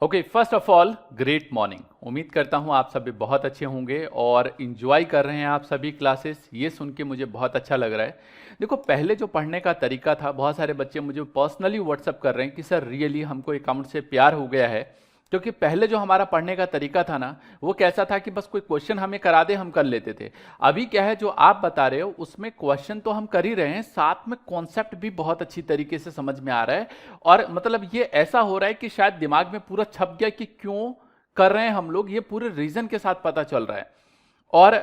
Okay, first of all great morning. उम्मीद करता हूँ आप सभी बहुत अच्छे होंगे और इन्जॉय कर रहे हैं आप सभी क्लासेस। ये सुन के मुझे बहुत अच्छा लग रहा है। देखो, पहले जो पढ़ने का तरीका था, बहुत सारे बच्चे मुझे पर्सनली व्हाट्सअप कर रहे हैं कि सर रियली हमको अकाउंट से प्यार हो गया है। क्योंकि पहले जो हमारा पढ़ने का तरीका था ना, वो कैसा था कि बस कोई क्वेश्चन हमें करा दे हम कर लेते थे। अभी क्या है, जो आप बता रहे हो उसमें क्वेश्चन तो हम कर ही रहे हैं, साथ में कॉन्सेप्ट भी बहुत अच्छी तरीके से समझ में आ रहा है। और मतलब ये ऐसा हो रहा है कि शायद दिमाग में पूरा छप गया कि क्यों कर रहे हैं हम लोग, ये पूरे रीजन के साथ पता चल रहा है। और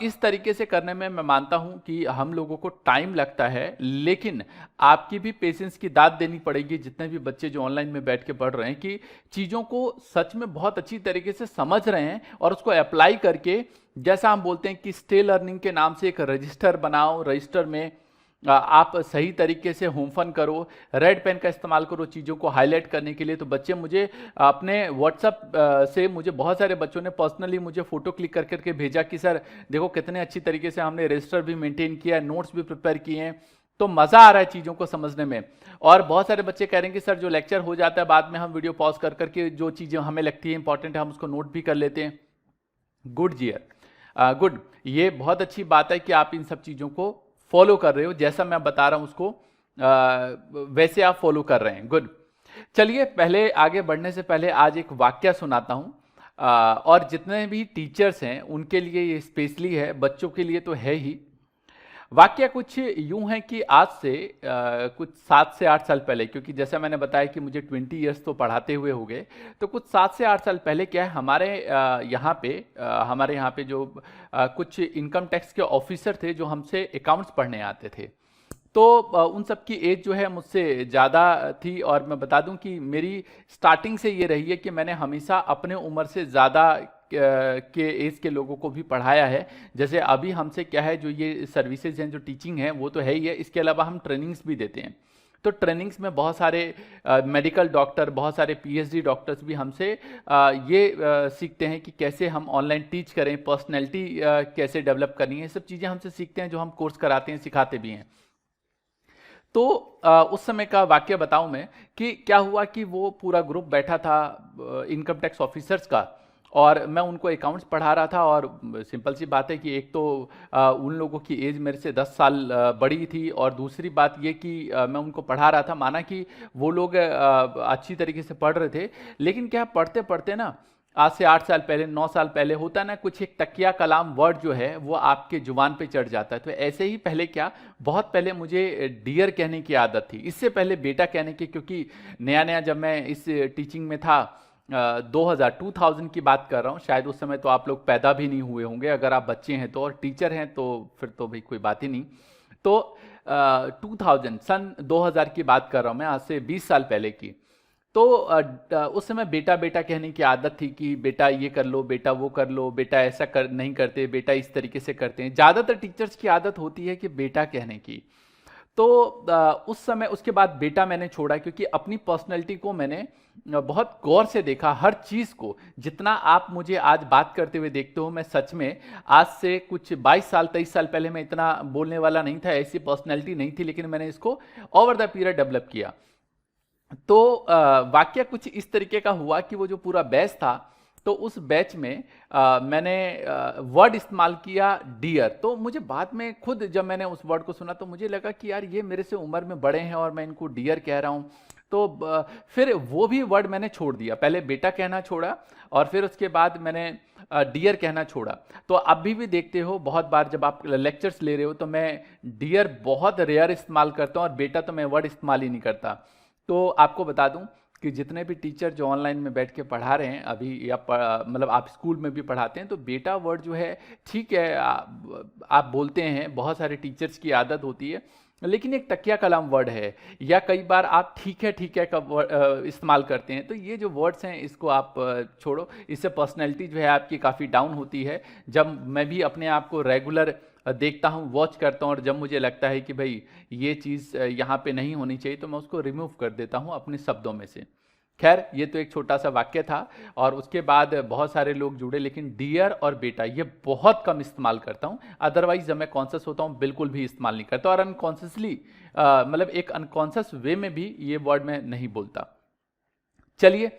इस तरीके से करने में मैं मानता हूं कि हम लोगों को टाइम लगता है, लेकिन आपकी भी पेशेंस की दाद देनी पड़ेगी, जितने भी बच्चे जो ऑनलाइन में बैठ के पढ़ रहे हैं, कि चीज़ों को सच में बहुत अच्छी तरीके से समझ रहे हैं और उसको अप्लाई करके, जैसा हम बोलते हैं कि स्टे लर्निंग के नाम से एक रजिस्टर बनाओ, रजिस्टर में आप सही तरीके से होम फन करो, रेड पेन का इस्तेमाल करो चीज़ों को हाईलाइट करने के लिए। तो बच्चे मुझे अपने व्हाट्सअप से, मुझे बहुत सारे बच्चों ने पर्सनली मुझे फोटो क्लिक कर करके भेजा कि सर देखो कितने अच्छी तरीके से हमने रजिस्टर भी मेंटेन किया है, नोट्स भी प्रिपेयर किए हैं। तो मज़ा आ रहा है चीज़ों को समझने में। और बहुत सारे बच्चे कह रहे हैं कि सर जो लेक्चर हो जाता है बाद में हम वीडियो पॉज कर करके जो चीज़ें हमें लगती है इंपॉर्टेंट है हम उसको नोट भी कर लेते हैं। गुड जियर, गुड। ये बहुत अच्छी बात है कि आप इन सब चीज़ों को फॉलो कर रहे हो, जैसा मैं बता रहा हूं उसको वैसे आप फॉलो कर रहे हैं। गुड। चलिए, पहले आगे बढ़ने से पहले आज एक वाक्य सुनाता हूं, और जितने भी टीचर्स हैं उनके लिए ये स्पेशली है, बच्चों के लिए तो है ही। वाक्य कुछ यूं है कि आज से कुछ 7 से 8 साल पहले, क्योंकि जैसा मैंने बताया कि मुझे 20 इयर्स तो पढ़ाते हुए हो गए, तो कुछ 7 से 8 साल पहले क्या है, हमारे यहाँ पे जो कुछ इनकम टैक्स के ऑफिसर थे जो हमसे अकाउंट्स पढ़ने आते थे। तो उन सब की एज जो है मुझसे ज़्यादा थी, और मैं बता दूं कि मेरी स्टार्टिंग से ये रही है कि मैंने हमेशा अपने उम्र से ज़्यादा के एज के लोगों को भी पढ़ाया है। जैसे अभी हमसे क्या है, जो ये सर्विसेज हैं, जो टीचिंग है वो तो है ही है, इसके अलावा हम ट्रेनिंग्स भी देते हैं। तो ट्रेनिंग्स में बहुत सारे मेडिकल डॉक्टर, बहुत सारे पीएचडी डॉक्टर्स भी हमसे सीखते हैं कि कैसे हम ऑनलाइन टीच करें, पर्सनैलिटी कैसे डेवलप करनी है, सब चीज़ें हमसे सीखते हैं, जो हम कोर्स कराते हैं, सिखाते भी हैं। तो उस समय का वाक्य बताऊं मैं कि क्या हुआ कि वो पूरा ग्रुप बैठा था इनकम टैक्स ऑफिसर्स का, और मैं उनको अकाउंट्स पढ़ा रहा था। और सिंपल सी बात है कि एक तो उन लोगों की एज मेरे से 10 साल बड़ी थी, और दूसरी बात ये कि मैं उनको पढ़ा रहा था, माना कि वो लोग अच्छी तरीके से पढ़ रहे थे। लेकिन क्या, पढ़ते पढ़ते ना, आज से 8 साल पहले, 9 साल पहले होता ना, कुछ एक तकिया कलाम वर्ड जो है वो आपके जुबान पे चढ़ जाता है। तो ऐसे ही पहले क्या, बहुत पहले मुझे डियर कहने की आदत थी, इससे पहले बेटा कहने की, क्योंकि नया नया जब मैं इस टीचिंग में था, 2000 की बात कर रहा हूँ, शायद उस समय तो आप लोग पैदा भी नहीं हुए होंगे, अगर आप बच्चे हैं तो, और टीचर हैं तो फिर तो भाई कोई बात ही नहीं। तो 2000 की बात कर रहा हूँ मैं, आज से 20 साल पहले की। तो उस समय बेटा बेटा कहने की आदत थी कि बेटा ये कर लो, बेटा वो कर लो, बेटा ऐसा कर नहीं करते, बेटा इस तरीके से करते हैं। ज़्यादातर टीचर्स की आदत होती है कि बेटा कहने की। तो उस समय, उसके बाद बेटा मैंने छोड़ा, क्योंकि अपनी पर्सनैलिटी को मैंने बहुत गौर से देखा, हर चीज़ को। जितना आप मुझे आज बात करते हुए देखते हो, मैं सच में आज से कुछ 22 साल 23 साल पहले मैं इतना बोलने वाला नहीं था, ऐसी पर्सनैलिटी नहीं थी, लेकिन मैंने इसको ओवर द पीरियड डेवलप किया। तो वाक्य कुछ इस तरीके का हुआ कि वो जो पूरा बैच था, तो उस बैच में मैंने वर्ड इस्तेमाल किया डियर। तो मुझे बाद में खुद जब मैंने उस वर्ड को सुना तो मुझे लगा कि यार ये मेरे से उम्र में बड़े हैं और मैं इनको डियर कह रहा हूँ। तो फिर वो भी वर्ड मैंने छोड़ दिया, पहले बेटा कहना छोड़ा और फिर उसके बाद मैंने डियर कहना छोड़ा। तो अभी भी देखते हो, बहुत बार जब आप लेक्चर्स ले रहे हो तो मैं डियर बहुत रेयर इस्तेमाल करता हूँ, और बेटा तो मैं वर्ड इस्तेमाल ही नहीं करता। तो आपको बता दूं कि जितने भी टीचर जो ऑनलाइन में बैठ के पढ़ा रहे हैं अभी, या मतलब आप स्कूल में भी पढ़ाते हैं, तो बेटा वर्ड जो है ठीक है, आप बोलते हैं, बहुत सारे टीचर्स की आदत होती है, लेकिन एक तकिया कलाम वर्ड है। या कई बार आप ठीक है का इस्तेमाल करते हैं। तो ये जो वर्ड्स हैं इसको आप छोड़ो, इससे पर्सनैलिटी जो है आपकी काफ़ी डाउन होती है। जब मैं भी अपने आप को रेगुलर देखता हूँ, वॉच करता हूँ, और जब मुझे लगता है कि भाई ये चीज़ यहाँ पे नहीं होनी चाहिए, तो मैं उसको रिमूव कर देता हूँ अपने शब्दों में से। खैर, ये तो एक छोटा सा वाक्य था, और उसके बाद बहुत सारे लोग जुड़े, लेकिन डियर और बेटा ये बहुत कम इस्तेमाल करता हूँ। अदरवाइज जब मैं कॉन्शियस होता हूँ बिल्कुल भी इस्तेमाल नहीं करता, और अनकॉन्शियसली मतलब एक अनकॉन्शियस वे में भी ये वर्ड मैं नहीं बोलता। चलिए,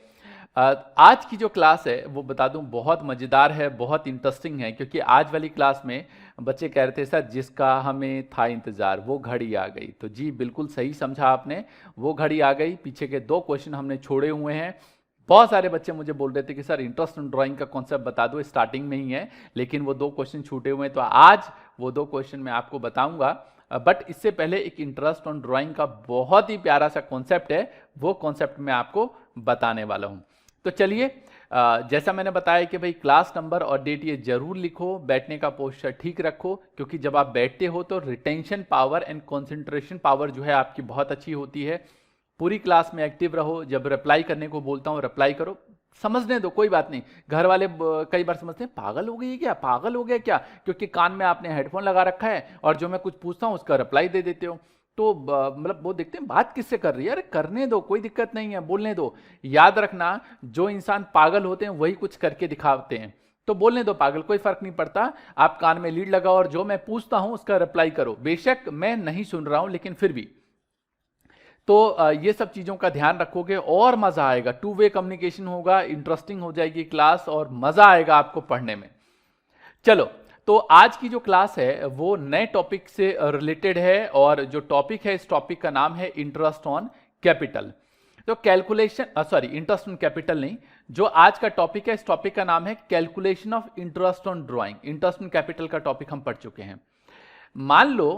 आज की जो क्लास है वो बता दूं बहुत मज़ेदार है, बहुत इंटरेस्टिंग है, क्योंकि आज वाली क्लास में बच्चे कह रहे थे सर जिसका हमें था इंतज़ार वो घड़ी आ गई। तो जी बिल्कुल सही समझा आपने, वो घड़ी आ गई। पीछे के 2 क्वेश्चन हमने छोड़े हुए हैं। बहुत सारे बच्चे मुझे बोल रहे थे कि सर इंटरेस्ट इन ड्राइंग का कॉन्सेप्ट बता दो, स्टार्टिंग में ही है, लेकिन वो 2 क्वेश्चन छूटे हुए हैं। तो आज वो 2 क्वेश्चन मैं आपको बताऊंगा। बट इससे पहले एक इंटरेस्ट ऑन ड्राइंग का बहुत ही प्यारा सा कॉन्सेप्ट है, वो कॉन्सेप्ट मैं आपको बताने वाला हूं। तो चलिए, जैसा मैंने बताया कि भाई क्लास नंबर और डेट ये जरूर लिखो, बैठने का पोस्चर ठीक रखो, क्योंकि जब आप बैठते हो तो retention power and concentration power जो है आपकी बहुत अच्छी होती है। पूरी क्लास में एक्टिव रहो, जब रिप्लाई करने को बोलता हूँ रिप्लाई करो, समझने दो, कोई बात नहीं। घर वाले कई बार समझते हैं पागल हो गई क्या, पागल हो गया क्या, क्योंकि कान में आपने हेडफोन लगा रखा है और जो मैं कुछ पूछता हूँ उसका रिप्लाई दे देते हो। तो मतलब वो देखते हैं बात किससे कर रही है, अरे करने दो, कोई दिक्कत नहीं है, बोलने दो। याद रखना, जो इंसान पागल होते हैं वही कुछ करके दिखाते हैं, तो बोलने दो पागल, कोई फर्क नहीं पड़ता। आप कान में लीड लगाओ और जो मैं पूछता हूं उसका रिप्लाई करो, बेशक मैं नहीं सुन रहा हूं लेकिन फिर भी। तो ये सब चीजों का ध्यान रखोगे और मजा आएगा, 2 वे कम्युनिकेशन होगा, इंटरेस्टिंग हो जाएगी क्लास और मजा आएगा आपको पढ़ने में। चलो, तो आज की जो क्लास है वो नए टॉपिक से रिलेटेड है, और जो टॉपिक है इस टॉपिक का नाम है इंटरेस्ट ऑन कैपिटल। तो calculation, sorry interest on capital नहीं, जो आज का टॉपिक है इस टॉपिक का नाम है calculation of interest on drawing. Interest on capital का टॉपिक हम पढ़ चुके हैं। मान लो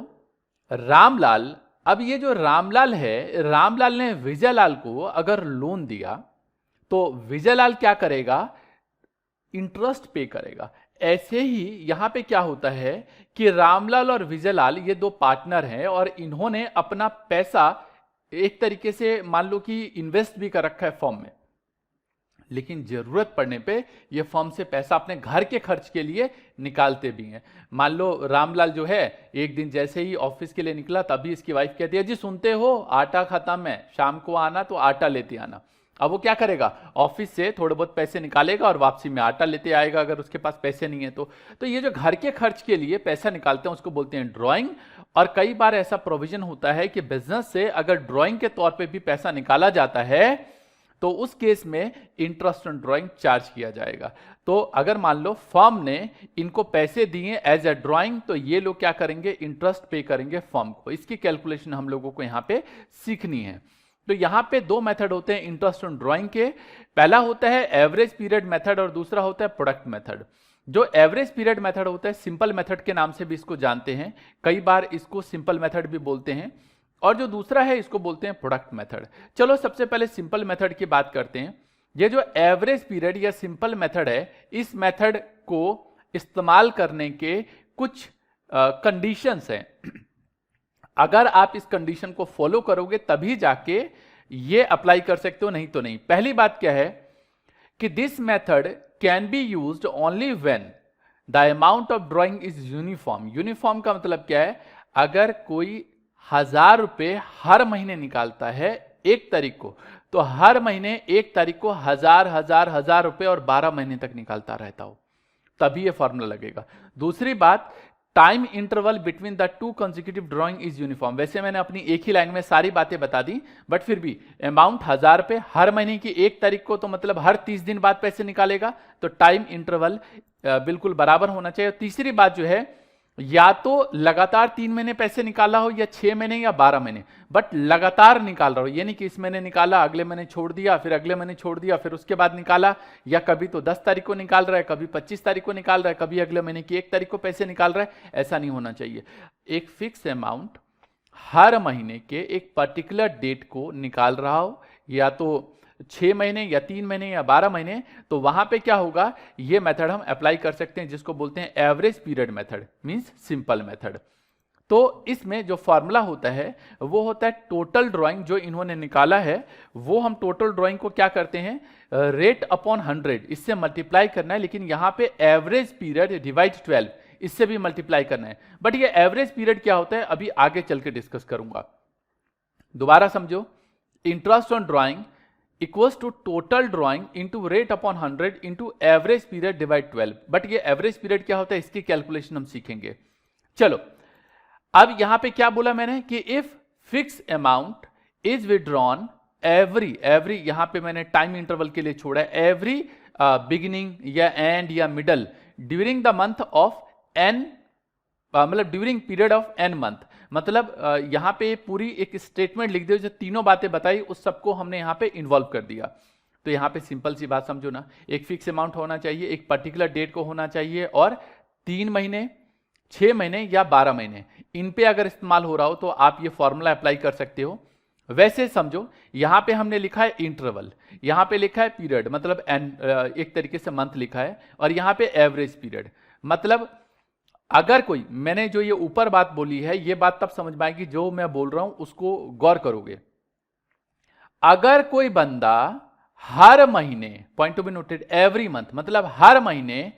रामलाल, अब ये जो रामलाल है, रामलाल ने विजयलाल को अगर लोन दिया तो विजयलाल क्या करेगा, इंटरेस्ट पे करेगा। ऐसे ही यहां पे क्या होता है कि रामलाल और विजयलाल ये 2 पार्टनर हैं और इन्होंने अपना पैसा एक तरीके से मान लो कि इन्वेस्ट भी कर रखा है फॉर्म में, लेकिन जरूरत पड़ने पे ये फर्म से पैसा अपने घर के खर्च के लिए निकालते भी हैं। मान लो रामलाल जो है एक दिन जैसे ही ऑफिस के लिए निकला तभी इसकी वाइफ कहती है जी सुनते हो आटा खत्म है, शाम को आना तो आटा लेते आना। अब वो क्या करेगा, ऑफिस से थोड़े बहुत पैसे निकालेगा और वापसी में आटा लेते आएगा अगर उसके पास पैसे नहीं है तो ये जो घर के खर्च के लिए पैसा निकालते हैं उसको बोलते हैं ड्राइंग। और कई बार ऐसा प्रोविजन होता है कि बिजनेस से अगर ड्राइंग के तौर पे भी पैसा निकाला जाता है तो उस केस में इंटरेस्ट ऑन ड्राइंग चार्ज किया जाएगा। तो अगर मान लो फर्म ने इनको पैसे दिए एज ए ड्राइंग, तो ये लोग क्या करेंगे, इंटरेस्ट पे करेंगे फर्म को। इसकी कैलकुलेशन हम लोगों को यहां पे सीखनी है। तो यहां पे 2 मेथड होते हैं इंटरेस्ट ऑन ड्राइंग के। पहला होता है एवरेज पीरियड मेथड और दूसरा होता है प्रोडक्ट मेथड। जो एवरेज पीरियड मेथड होता है, सिंपल मेथड के नाम से भी इसको जानते हैं, कई बार इसको सिंपल मेथड भी बोलते हैं, और जो दूसरा है इसको बोलते हैं प्रोडक्ट मेथड। चलो सबसे पहले सिंपल मेथड की बात करते हैं। ये जो एवरेज पीरियड या सिंपल मेथड है, इस मेथड को इस्तेमाल करने के कुछ कंडीशंस हैं। अगर आप इस कंडीशन को फॉलो करोगे तभी जाके ये अप्लाई कर सकते हो, नहीं तो नहीं। पहली बात क्या है कि this method can be used only when the amount of drawing is uniform. Uniform का मतलब क्या है, अगर कोई 1000 रुपए हर महीने निकालता है 1 तारीख को, तो हर महीने 1 तारीख को 1000 रुपए और 12 महीने तक निकालता रहता हो, तभी ये फॉर्मूला लगेगा। दूसरी बात, time interval between the 2 consecutive drawing is uniform. वैसे मैंने अपनी एक ही लाइन में सारी बातें बता दी, बट फिर भी अमाउंट 1000 रुपए हर महीने की 1 तारीख को, तो मतलब हर 30 दिन बाद पैसे निकालेगा, तो टाइम इंटरवल बिल्कुल बराबर होना चाहिए। तीसरी बात जो है, या तो लगातार 3 महीने पैसे निकाला हो या 6 महीने या 12 महीने, बट लगातार निकाल रहा हो, ये नहीं कि इस महीने निकाला अगले महीने छोड़ दिया, फिर अगले महीने छोड़ दिया, फिर उसके बाद निकाला, या कभी तो 10 तारीख को निकाल रहा है, कभी 25 तारीख को निकाल रहा है, कभी अगले महीने की 1 तारीख को पैसे निकाल रहा है। ऐसा नहीं होना चाहिए। एक फिक्स अमाउंट हर महीने के एक पर्टिकुलर डेट को निकाल रहा हो, या तो 6 महीने या 3 महीने या 12 महीने, तो वहां पे क्या होगा, ये मेथड हम अप्लाई कर सकते हैं, जिसको बोलते हैं average period method, means simple method. तो इसमें जो फॉर्मूला होता है वो होता है टोटल ड्राइंग। जो इन्होंने निकाला है वो हम टोटल ड्राइंग को क्या करते हैं, रेट अपॉन 100, इससे मल्टीप्लाई करना है, लेकिन यहां पे एवरेज पीरियड डिवाइड 12, इससे भी मल्टीप्लाई करना है। बट ये एवरेज पीरियड क्या होता है अभी आगे चल के डिस्कस करूंगा। दोबारा समझो, interest on drawing equals to total drawing into rate upon 100 into average period divide 12। But ये एवरेज पीरियड क्या होता है, इसकी कैलकुलेशन हम सीखेंगे। चलो, अब यहां पे क्या बोला मैंने कि if fix amount is withdrawn every यहां पे मैंने टाइम इंटरवल के लिए छोड़ा है, एवरी बिगिनिंग या एंड या middle during the month of an, मतलब during period of an month, मतलब यहां पे पूरी एक स्टेटमेंट लिख दिया जो तीनों बातें बताई उस सबको हमने यहां पे इन्वॉल्व कर दिया। तो यहां पे सिंपल सी बात समझो ना, एक फिक्स अमाउंट होना चाहिए, एक पर्टिकुलर डेट को होना चाहिए, और 3 महीने, 6 महीने या 12 महीने इन पे अगर इस्तेमाल हो रहा हो तो आप ये फॉर्मूला अप्लाई कर सकते हो। वैसे समझो यहां पे हमने लिखा है इंटरवल, यहां पे लिखा है पीरियड, मतलब एक तरीके से मंथ लिखा है, और यहां पे एवरेज पीरियड, मतलब अगर कोई, मैंने जो ये ऊपर बात बोली है ये बात तब समझ में आएगी जो मैं बोल रहा हूं उसको गौर करोगे। अगर कोई बंदा हर महीने, point to be noted, every month मतलब हर महीने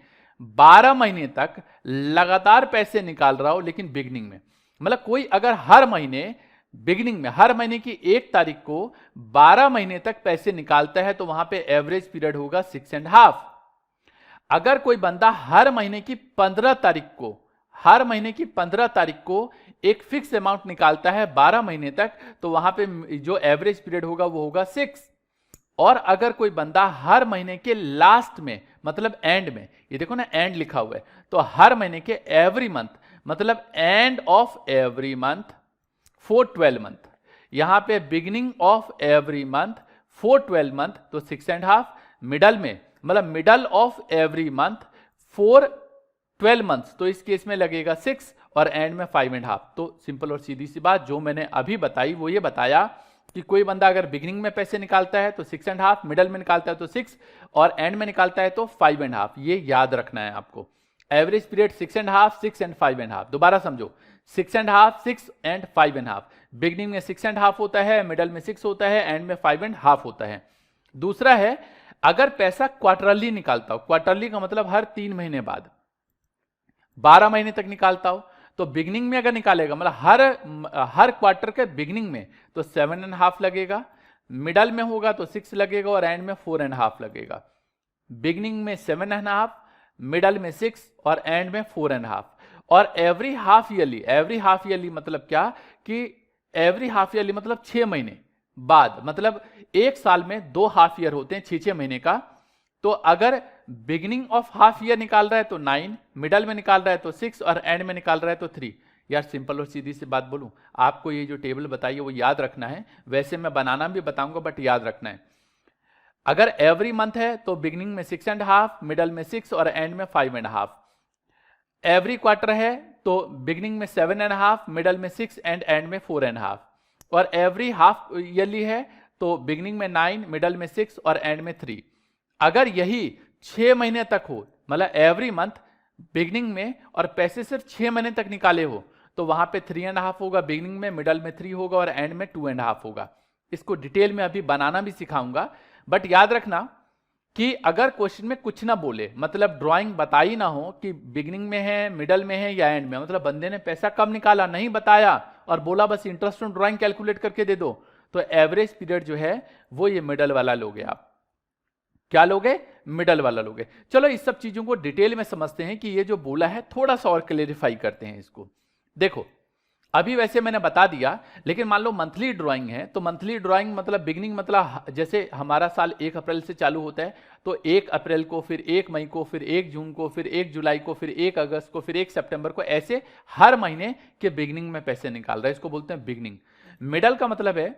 12 महीने तक लगातार पैसे निकाल रहा हो, लेकिन बिगनिंग में, मतलब कोई अगर हर महीने बिगनिंग में, हर महीने की 1 तारीख को 12 महीने तक पैसे निकालता है तो वहां पे एवरेज पीरियड होगा 6.5। अगर कोई बंदा हर महीने की 15 तारीख को, हर महीने की 15 तारीख को एक फिक्स अमाउंट निकालता है 12 महीने तक, तो वहां पे जो एवरेज पीरियड होगा वो होगा 6। और अगर कोई बंदा हर महीने के लास्ट में, मतलब एंड में, ये देखो ना एंड लिखा हुआ है, तो हर महीने के एवरी मंथ, मतलब and of every month for 12 month, यहां पे beginning of every month for 12 month, तो 6.5, मिडल में, मतलब middle of every month for 12 months, तो इस केस में लगेगा 6, और एंड में 5.5। तो सिंपल और सीधी सी बात जो मैंने अभी बताई वो ये बताया कि कोई बंदा अगर बिगिनिंग में पैसे निकालता है तो 6.5, मिडल में निकालता है तो 6, और एंड में निकालता है तो 5.5। ये याद रखना है आपको। Average period 6.5, 6 and 5.5। दोबारा समझो, 6.5, 6 एंड 5.5। बिगिनिंग में 6.5 होता है, मिडल में 6 होता है, एंड में 5.5 होता है। दूसरा है अगर पैसा क्वार्टरली निकालता हो, क्वार्टरली का मतलब हर 3 महीने बाद 12 महीने तक निकालता हो, तो बिगिनिंग में अगर निकालेगा, मतलब हर क्वार्टर के बिगिनिंग में, तो 7.5 लगेगा, मिडल में होगा तो 6 लगेगा, और एंड में 4.5 लगेगा। बिगिनिंग में 7.5, मिडल में 6, और एंड में 4.5। और एवरी हाफ ईयरली मतलब क्या कि एवरी हाफ ईयरली मतलब 6 महीने बाद, मतलब एक साल में 2 हाफ ईयर होते हैं 6 महीने का, तो अगर बिगिनिंग ऑफ हाफ ईयर निकाल रहा है तो 9, मिडल में निकाल रहा है तो 6, और एंड में निकाल रहा है तो 3। यार सिंपल और सीधी सी बात बोलूं, आपको ये जो टेबल बताई है वो याद रखना है, वैसे मैं बनाना भी बताऊंगा बट याद रखना है। अगर एवरी मंथ है तो बिगिनिंग में 6.5, मिडल में 6, और एंड में 5.5। एवरी क्वार्टर है तो बिगिनिंग में 7.5, मिडल में 6, एंड एंड में 4.5। और एवरी हाफ ईयरली है तो बिगिनिंग में 9, मिडल में 6, और एंड में 3। अगर यही 6 महीने तक हो, मतलब एवरी मंथ बिगिनिंग में और पैसे सिर्फ 6 महीने तक निकाले हो, तो वहां पे 3.5 होगा बिगिनिंग में, मिडल में 3 होगा, और एंड में 2.5 होगा। इसको डिटेल में अभी बनाना भी सिखाऊंगा, बट याद रखना कि अगर क्वेश्चन में कुछ ना बोले, मतलब ड्राइंग बताई ना हो कि बिगिनिंग में है, मिडल में है या एंड में, मतलब बंदे ने पैसा कब निकाला नहीं बताया और बोला बस इंटरेस्ट ऑन ड्राइंग कैलकुलेट करके दे दो, तो एवरेज पीरियड जो है वो ये मिडल वाला लोगे आप। क्या लोगे? मिडल वाला लोगे। चलो इस सब चीजों को डिटेल में समझते हैं कि ये जो बोला है थोड़ा सा और क्लेरिफाई करते हैं इसको। देखो अभी वैसे मैंने बता दिया, लेकिन मान लो मंथली ड्राइंग है, तो मंथली ड्राइंग मतलब बिगिनिंग, मतलब जैसे हमारा साल 1 अप्रैल से चालू होता है, तो 1 अप्रैल को, फिर 1 मई को, फिर 1 जून को, फिर 1 जुलाई को, फिर 1 अगस्त को, फिर 1 सितंबर को, ऐसे हर महीने के बिगिनिंग में पैसे निकाल रहा है, इसको बोलते हैं बिगिनिंग। मिडल का मतलब है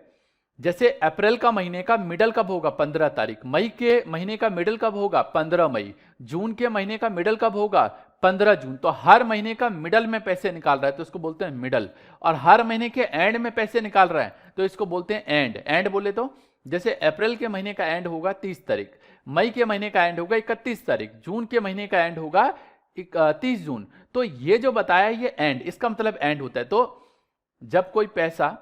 जैसे अप्रैल का महीने का मिडल कब होगा? 15 तारीख। मई के महीने का मिडल कब होगा? 15 मई। जून के महीने का मिडल कब होगा? 15 जून। तो हर महीने का मिडल में पैसे निकाल रहा है तो इसको बोलते हैं मिडल। और हर महीने के एंड में पैसे निकाल रहा है तो इसको बोलते हैं एंड। एंड बोले तो जैसे अप्रैल के महीने का एंड होगा 30 तारीख, मई के महीने का एंड होगा 31 तारीख, जून के महीने का एंड होगा 30 जून। तो ये जो बताया ये एंड, इसका मतलब एंड होता है। तो जब कोई पैसा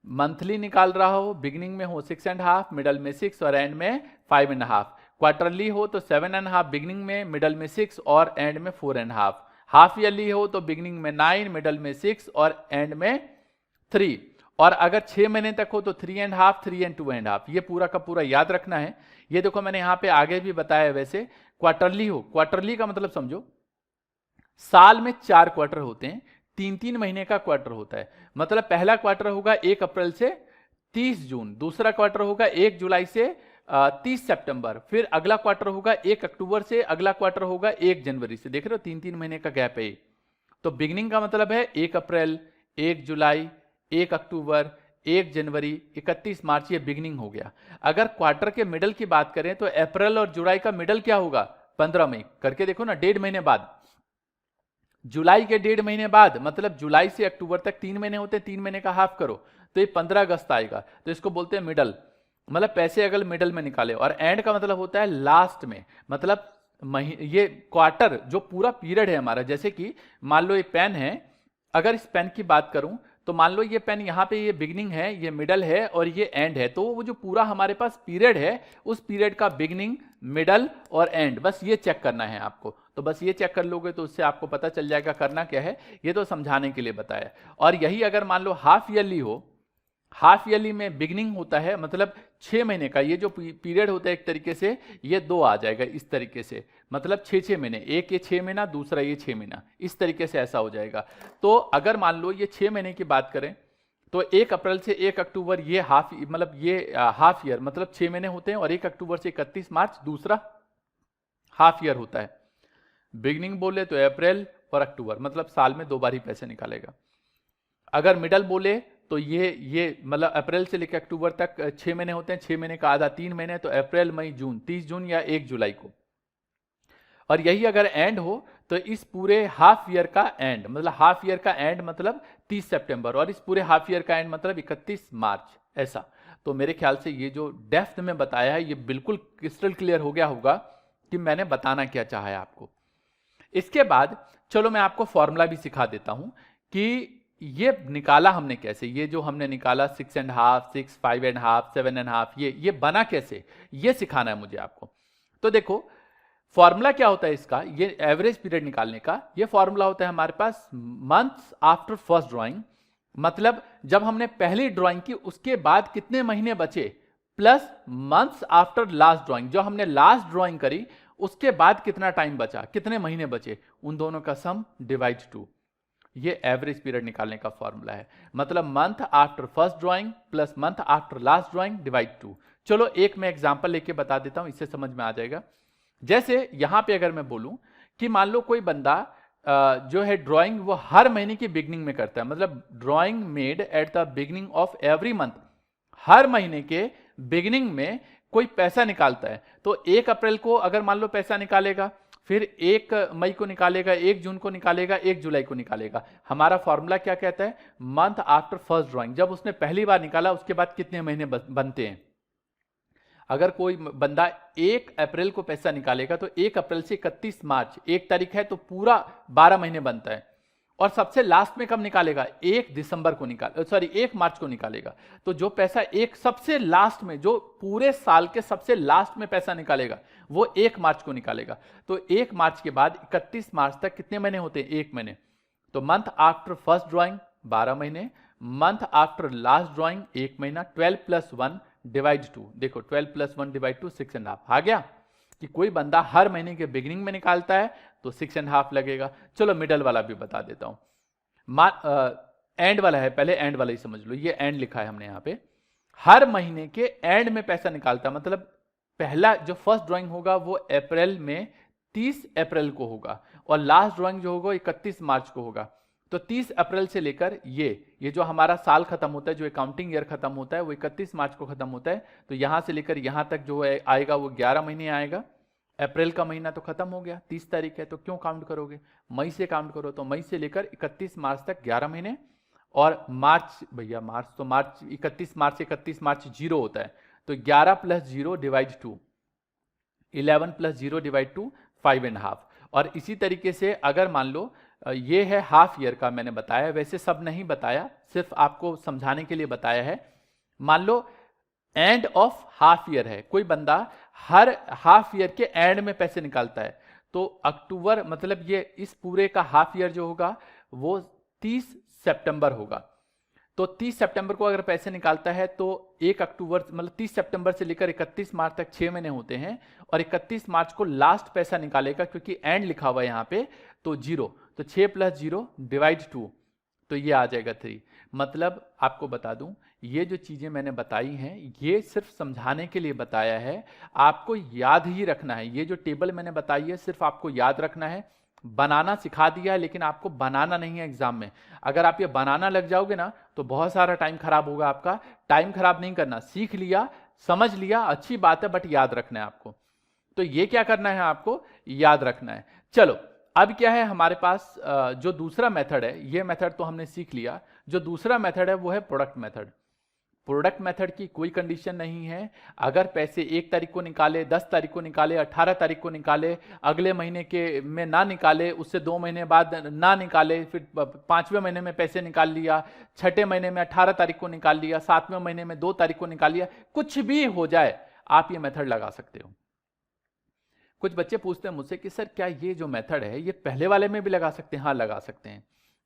मंथली निकाल रहा हो, बिगिनिंग में हो 6.5, मिडल में 6 और एंड में 5.5, क्वार्टरली हो तो 7.5, बिगिनिंग में, मिडल में 6 और एंड में 4.5, हाफ ईयरली हो तो बिगिनिंग में 9, मिडल में 6 और एंड में 3, और अगर 6 महीने तक हो तो 3.5, 3 एंड 2.5। ये पूरा का पूरा याद रखना है। ये देखो मैंने यहां पे आगे भी बताया। वैसे क्वार्टरली हो, क्वार्टरली का मतलब समझो साल में 4 क्वार्टर होते हैं, 3-3 महीने का क्वार्टर होता है। मतलब पहला क्वार्टर होगा 1 अप्रैल से 30 जून, दूसरा क्वार्टर होगा 1 जुलाई से 30 सितंबर, फिर अगला क्वार्टर होगा 1 अक्टूबर से, अगला क्वार्टर होगा 1 जनवरी से। देख रहे हो 3-3 महीने का गैप है। तो बिगनिंग का मतलब है 1 अप्रैल, 1 जुलाई, 1 अक्टूबर, 1 जनवरी, 31 मार्च, ये बिगनिंग हो गया। अगर क्वार्टर के मिडल की बात करें तो अप्रैल और जुलाई का मिडल क्या होगा? 15 मई। करके देखो ना, 1.5 महीने बाद। जुलाई के 1.5 महीने बाद, मतलब जुलाई से अक्टूबर तक 3 महीने होते हैं, 3 महीने का हाफ करो तो ये 15 अगस्त आएगा। तो इसको बोलते हैं मिडल, मतलब पैसे अगर मिडल में निकाले। और एंड का मतलब होता है लास्ट में, मतलब ये क्वार्टर जो पूरा पीरियड है हमारा। जैसे कि मान लो ये पेन है, अगर इस पेन की बात करूं तो मान लो ये पेन यहाँ पे ये बिगनिंग है, ये मिडल है और ये एंड है। तो वो जो पूरा हमारे पास पीरियड है, उस पीरियड का बिगनिंग, मिडल और एंड, बस ये चेक करना है आपको। तो बस ये चेक कर लोगे तो उससे आपको पता चल जाएगा करना क्या है। ये तो समझाने के लिए बताया। और यही अगर मान लो हाफ ईयरली हो, हाफ ईयरली में बिगनिंग होता है, मतलब 6 महीने का ये जो पीरियड होता है एक तरीके से, ये 2 आ जाएगा इस तरीके से, मतलब 6-6 महीने, एक ये 6 महीना, दूसरा ये 6 महीना, इस तरीके से ऐसा हो जाएगा। तो अगर मान लो ये 6 महीने की बात करें तो 1 अप्रैल से 1 अक्टूबर ये हाफ, मतलब ये हाफ ईयर, मतलब 6 महीने होते हैं। और 1 अक्टूबर से 31 मार्च दूसरा हाफ ईयर होता है। बिगनिंग बोले तो अप्रैल और अक्टूबर, मतलब साल में 2 बार ही पैसे निकालेगा। अगर मिडल बोले तो ये मतलब अप्रैल से लेकर अक्टूबर तक 6 महीने होते हैं, 6 महीने का आधा 3 महीने, तो अप्रैल, मई, जून, 30 जून या 1 जुलाई को। और यही अगर एंड हो तो इस पूरे हाफ ईयर का एंड, मतलब हाफ ईयर का एंड मतलब 30 सितंबर, और इस पूरे हाफ ईयर का एंड मतलब 31 मार्च, ऐसा। तो मेरे ख्याल से ये जो डेप्थ में बताया है ये बिल्कुल क्रिस्टल क्लियर हो गया होगा कि मैंने बताना क्या चाहा है आपको। इसके बाद चलो मैं आपको फॉर्मूला भी सिखा देता हूं कि ये निकाला हमने कैसे। ये जो हमने निकाला 6.5, 6, 5.5, 7.5, ये बना कैसे, ये सिखाना है मुझे आपको। तो देखो फॉर्मूला क्या होता है इसका, ये एवरेज पीरियड निकालने का। ये फॉर्मूला होता है हमारे पास मंथ्स आफ्टर फर्स्ट ड्राइंग, मतलब जब हमने पहली ड्राइंग की उसके बाद कितने महीने बचे, plus months after last drawing, जो हमने लास्ट ड्राइंग करी उसके बाद कितना टाइम बचा, कितने महीने बचे, उन दोनों का सम डिवाइड 2। ये एवरेज पीरियड निकालने का फॉर्मूला है, मतलब month after first drawing plus month after last drawing divide 2। चलो एक मैं एग्जांपल लेके बता देता हूं, इससे समझ में आ जाएगा। जैसे यहां पे अगर मैं बोलूं कि मान लो कोई बंदा जो है ड्राइंग वो हर महीने की बिगनिंग में करता है, मतलब drawing made at the beginning of every month, हर महीने के बिगनिंग में कोई पैसा निकालता है। तो 1 अप्रैल को अगर मान लो पैसा निकालेगा, फिर 1 मई को निकालेगा, 1 जून को निकालेगा, 1 जुलाई को निकालेगा। हमारा फॉर्मूला क्या कहता है, मंथ आफ्टर फर्स्ट ड्राइंग, जब उसने पहली बार निकाला उसके बाद कितने महीने बनते हैं। अगर कोई बंदा 1 अप्रैल को पैसा निकालेगा तो 1 अप्रैल से 31 मार्च, 1 तारीख है तो पूरा 12 महीने बनता है। और सबसे लास्ट में कब निकालेगा, 1 दिसंबर को 1 मार्च को निकालेगा। तो जो पैसा एक सबसे लास्ट में, जो पूरे साल के सबसे लास्ट में पैसा निकालेगा वो 1 मार्च को निकालेगा। तो 1 मार्च के बाद 31 मार्च तक कितने महीने होते हैं, 1 महीने। तो मंथ आफ्टर फर्स्ट ड्राइंग 12 महीने, मंथ आफ्टर लास्ट ड्राइंग 1 महीना, 12 + 1 डिवाइड 2। देखो 12 + 1 डिवाइड 2 6.5 आ गया। कि कोई बंदा हर महीने के बिगिनिंग में निकालता है तो 6.5 लगेगा। चलो मिडल वाला भी बता देता हूं। एंड वाला है, पहले एंड वाला ही समझ लो। ये एंड लिखा है हमने यहां पे, हर महीने के एंड में पैसा निकालता है, मतलब पहला जो फर्स्ट ड्राइंग होगा वो अप्रैल में 30 अप्रैल को होगा और लास्ट ड्राइंग जो होगा 31 मार्च को होगा। तो 30 अप्रैल से लेकर ये जो हमारा साल खत्म होता है, जो अकाउंटिंग ईयर खत्म होता है वो 31 मार्च को खत्म होता है। तो यहां से लेकर यहां तक जो है आएगा वो 11 महीने आएगा। अप्रैल का महीना तो खत्म हो गया, 30 तारीख है, तो क्यों काउंट करोगे, मई से काउंट करो। तो मई से लेकर 31 मार्च तक 11 महीने। और मार्च, भैया मार्च तो मार्च 31 मार्च से 31 मार्च 0 होता है, तो 11 + 0 डिवाइड 2, 11 + 0 डिवाइड 2 5.5। और इसी तरीके से अगर मान लो ये है हाफ ईयर का, मैंने बताया, वैसे सब नहीं बताया, सिर्फ आपको समझाने के लिए बताया है। मान लो एंड ऑफ हाफ ईयर है, कोई बंदा हर हाफ ईयर के एंड में पैसे निकालता है, तो अक्टूबर, मतलब ये इस पूरे का हाफ ईयर जो होगा वो 30 सितंबर होगा। तो 30 सितंबर को अगर पैसे निकालता है तो 1 अक्टूबर, मतलब 30 सितंबर से लेकर 31 मार्च तक 6 महीने होते हैं, और 31 मार्च को लास्ट पैसा निकालेगा, क्योंकि एंड लिखा हुआ है यहाँ पे, तो 0, तो 6 + 0 डिवाइड 2, तो ये आ जाएगा 3। मतलब आपको बता दूं, ये जो चीजें मैंने बताई हैं ये सिर्फ समझाने के लिए बताया है, आपको याद ही रखना है। ये जो टेबल मैंने बताई है सिर्फ आपको याद रखना है, बनाना सिखा दिया है लेकिन आपको बनाना नहीं है एग्जाम में। अगर आप ये बनाना लग जाओगे ना तो बहुत सारा टाइम खराब होगा आपका। टाइम खराब नहीं करना, सीख लिया समझ लिया अच्छी बात है, बट याद रखना है आपको। तो ये क्या करना है, आपको याद रखना है। चलो अब क्या है हमारे पास, जो दूसरा मेथड है, ये मेथड तो हमने सीख लिया। जो दूसरा मेथड है वो है प्रोडक्ट मेथड। प्रोडक्ट मेथड की कोई कंडीशन नहीं है। अगर पैसे 1 तारीख को निकाले, 10 तारीख को निकाले, 18 तारीख को निकाले, अगले महीने के में ना निकाले, उससे 2 महीने बाद ना निकाले, फिर 5वें महीने में पैसे निकाल लिया, 6ठे महीने में 18 तारीख को निकाल लिया, 7वें महीने में 2 तारीख को निकाल लिया, कुछ भी हो जाए आप ये मेथड लगा सकते हो। कुछ बच्चे पूछते हैं मुझसे कि सर क्या ये जो मेथड है ये पहले वाले में भी लगा सकते हैं? हाँ लगा सकते हैं,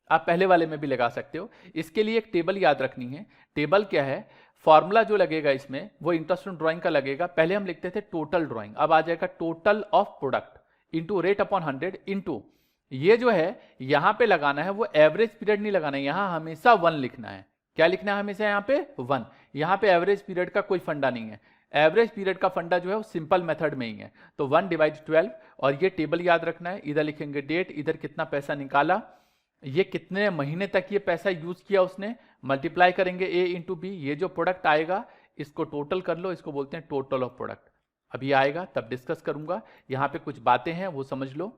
आप पहले वाले में भी लगा सकते हो। इसके लिए एक टेबल याद रखनी है। टेबल क्या है, फॉर्मूला जो लगेगा इसमें वो इंटरेस्ट ऑन ड्राइंग का लगेगा। पहले हम लिखते थे टोटल ड्राइंग, अब आ जाएगा total of product into rate upon 100 into, ये जो है यहां पे लगाना है वो एवरेज पीरियड नहीं लगाना है, यहां हमेशा 1 लिखना है। क्या लिखना है हमेशा यहाँ पे 1। यहाँ पे एवरेज पीरियड का कोई फंडा नहीं है, एवरेज पीरियड का फंडा जो है वो सिंपल मेथड में ही है। तो 1/12 और ये टेबल याद रखना है। इधर लिखेंगे डेट, इधर कितना पैसा निकाला, ये कितने महीने तक ये पैसा यूज किया उसने, मल्टीप्लाई करेंगे ए इंटू बी, ये जो प्रोडक्ट आएगा इसको टोटल कर लो, इसको बोलते हैं टोटल ऑफ प्रोडक्ट। अभी आएगा तब डिस्कस करूंगा, यहां पे कुछ बातें हैं वो समझ लो।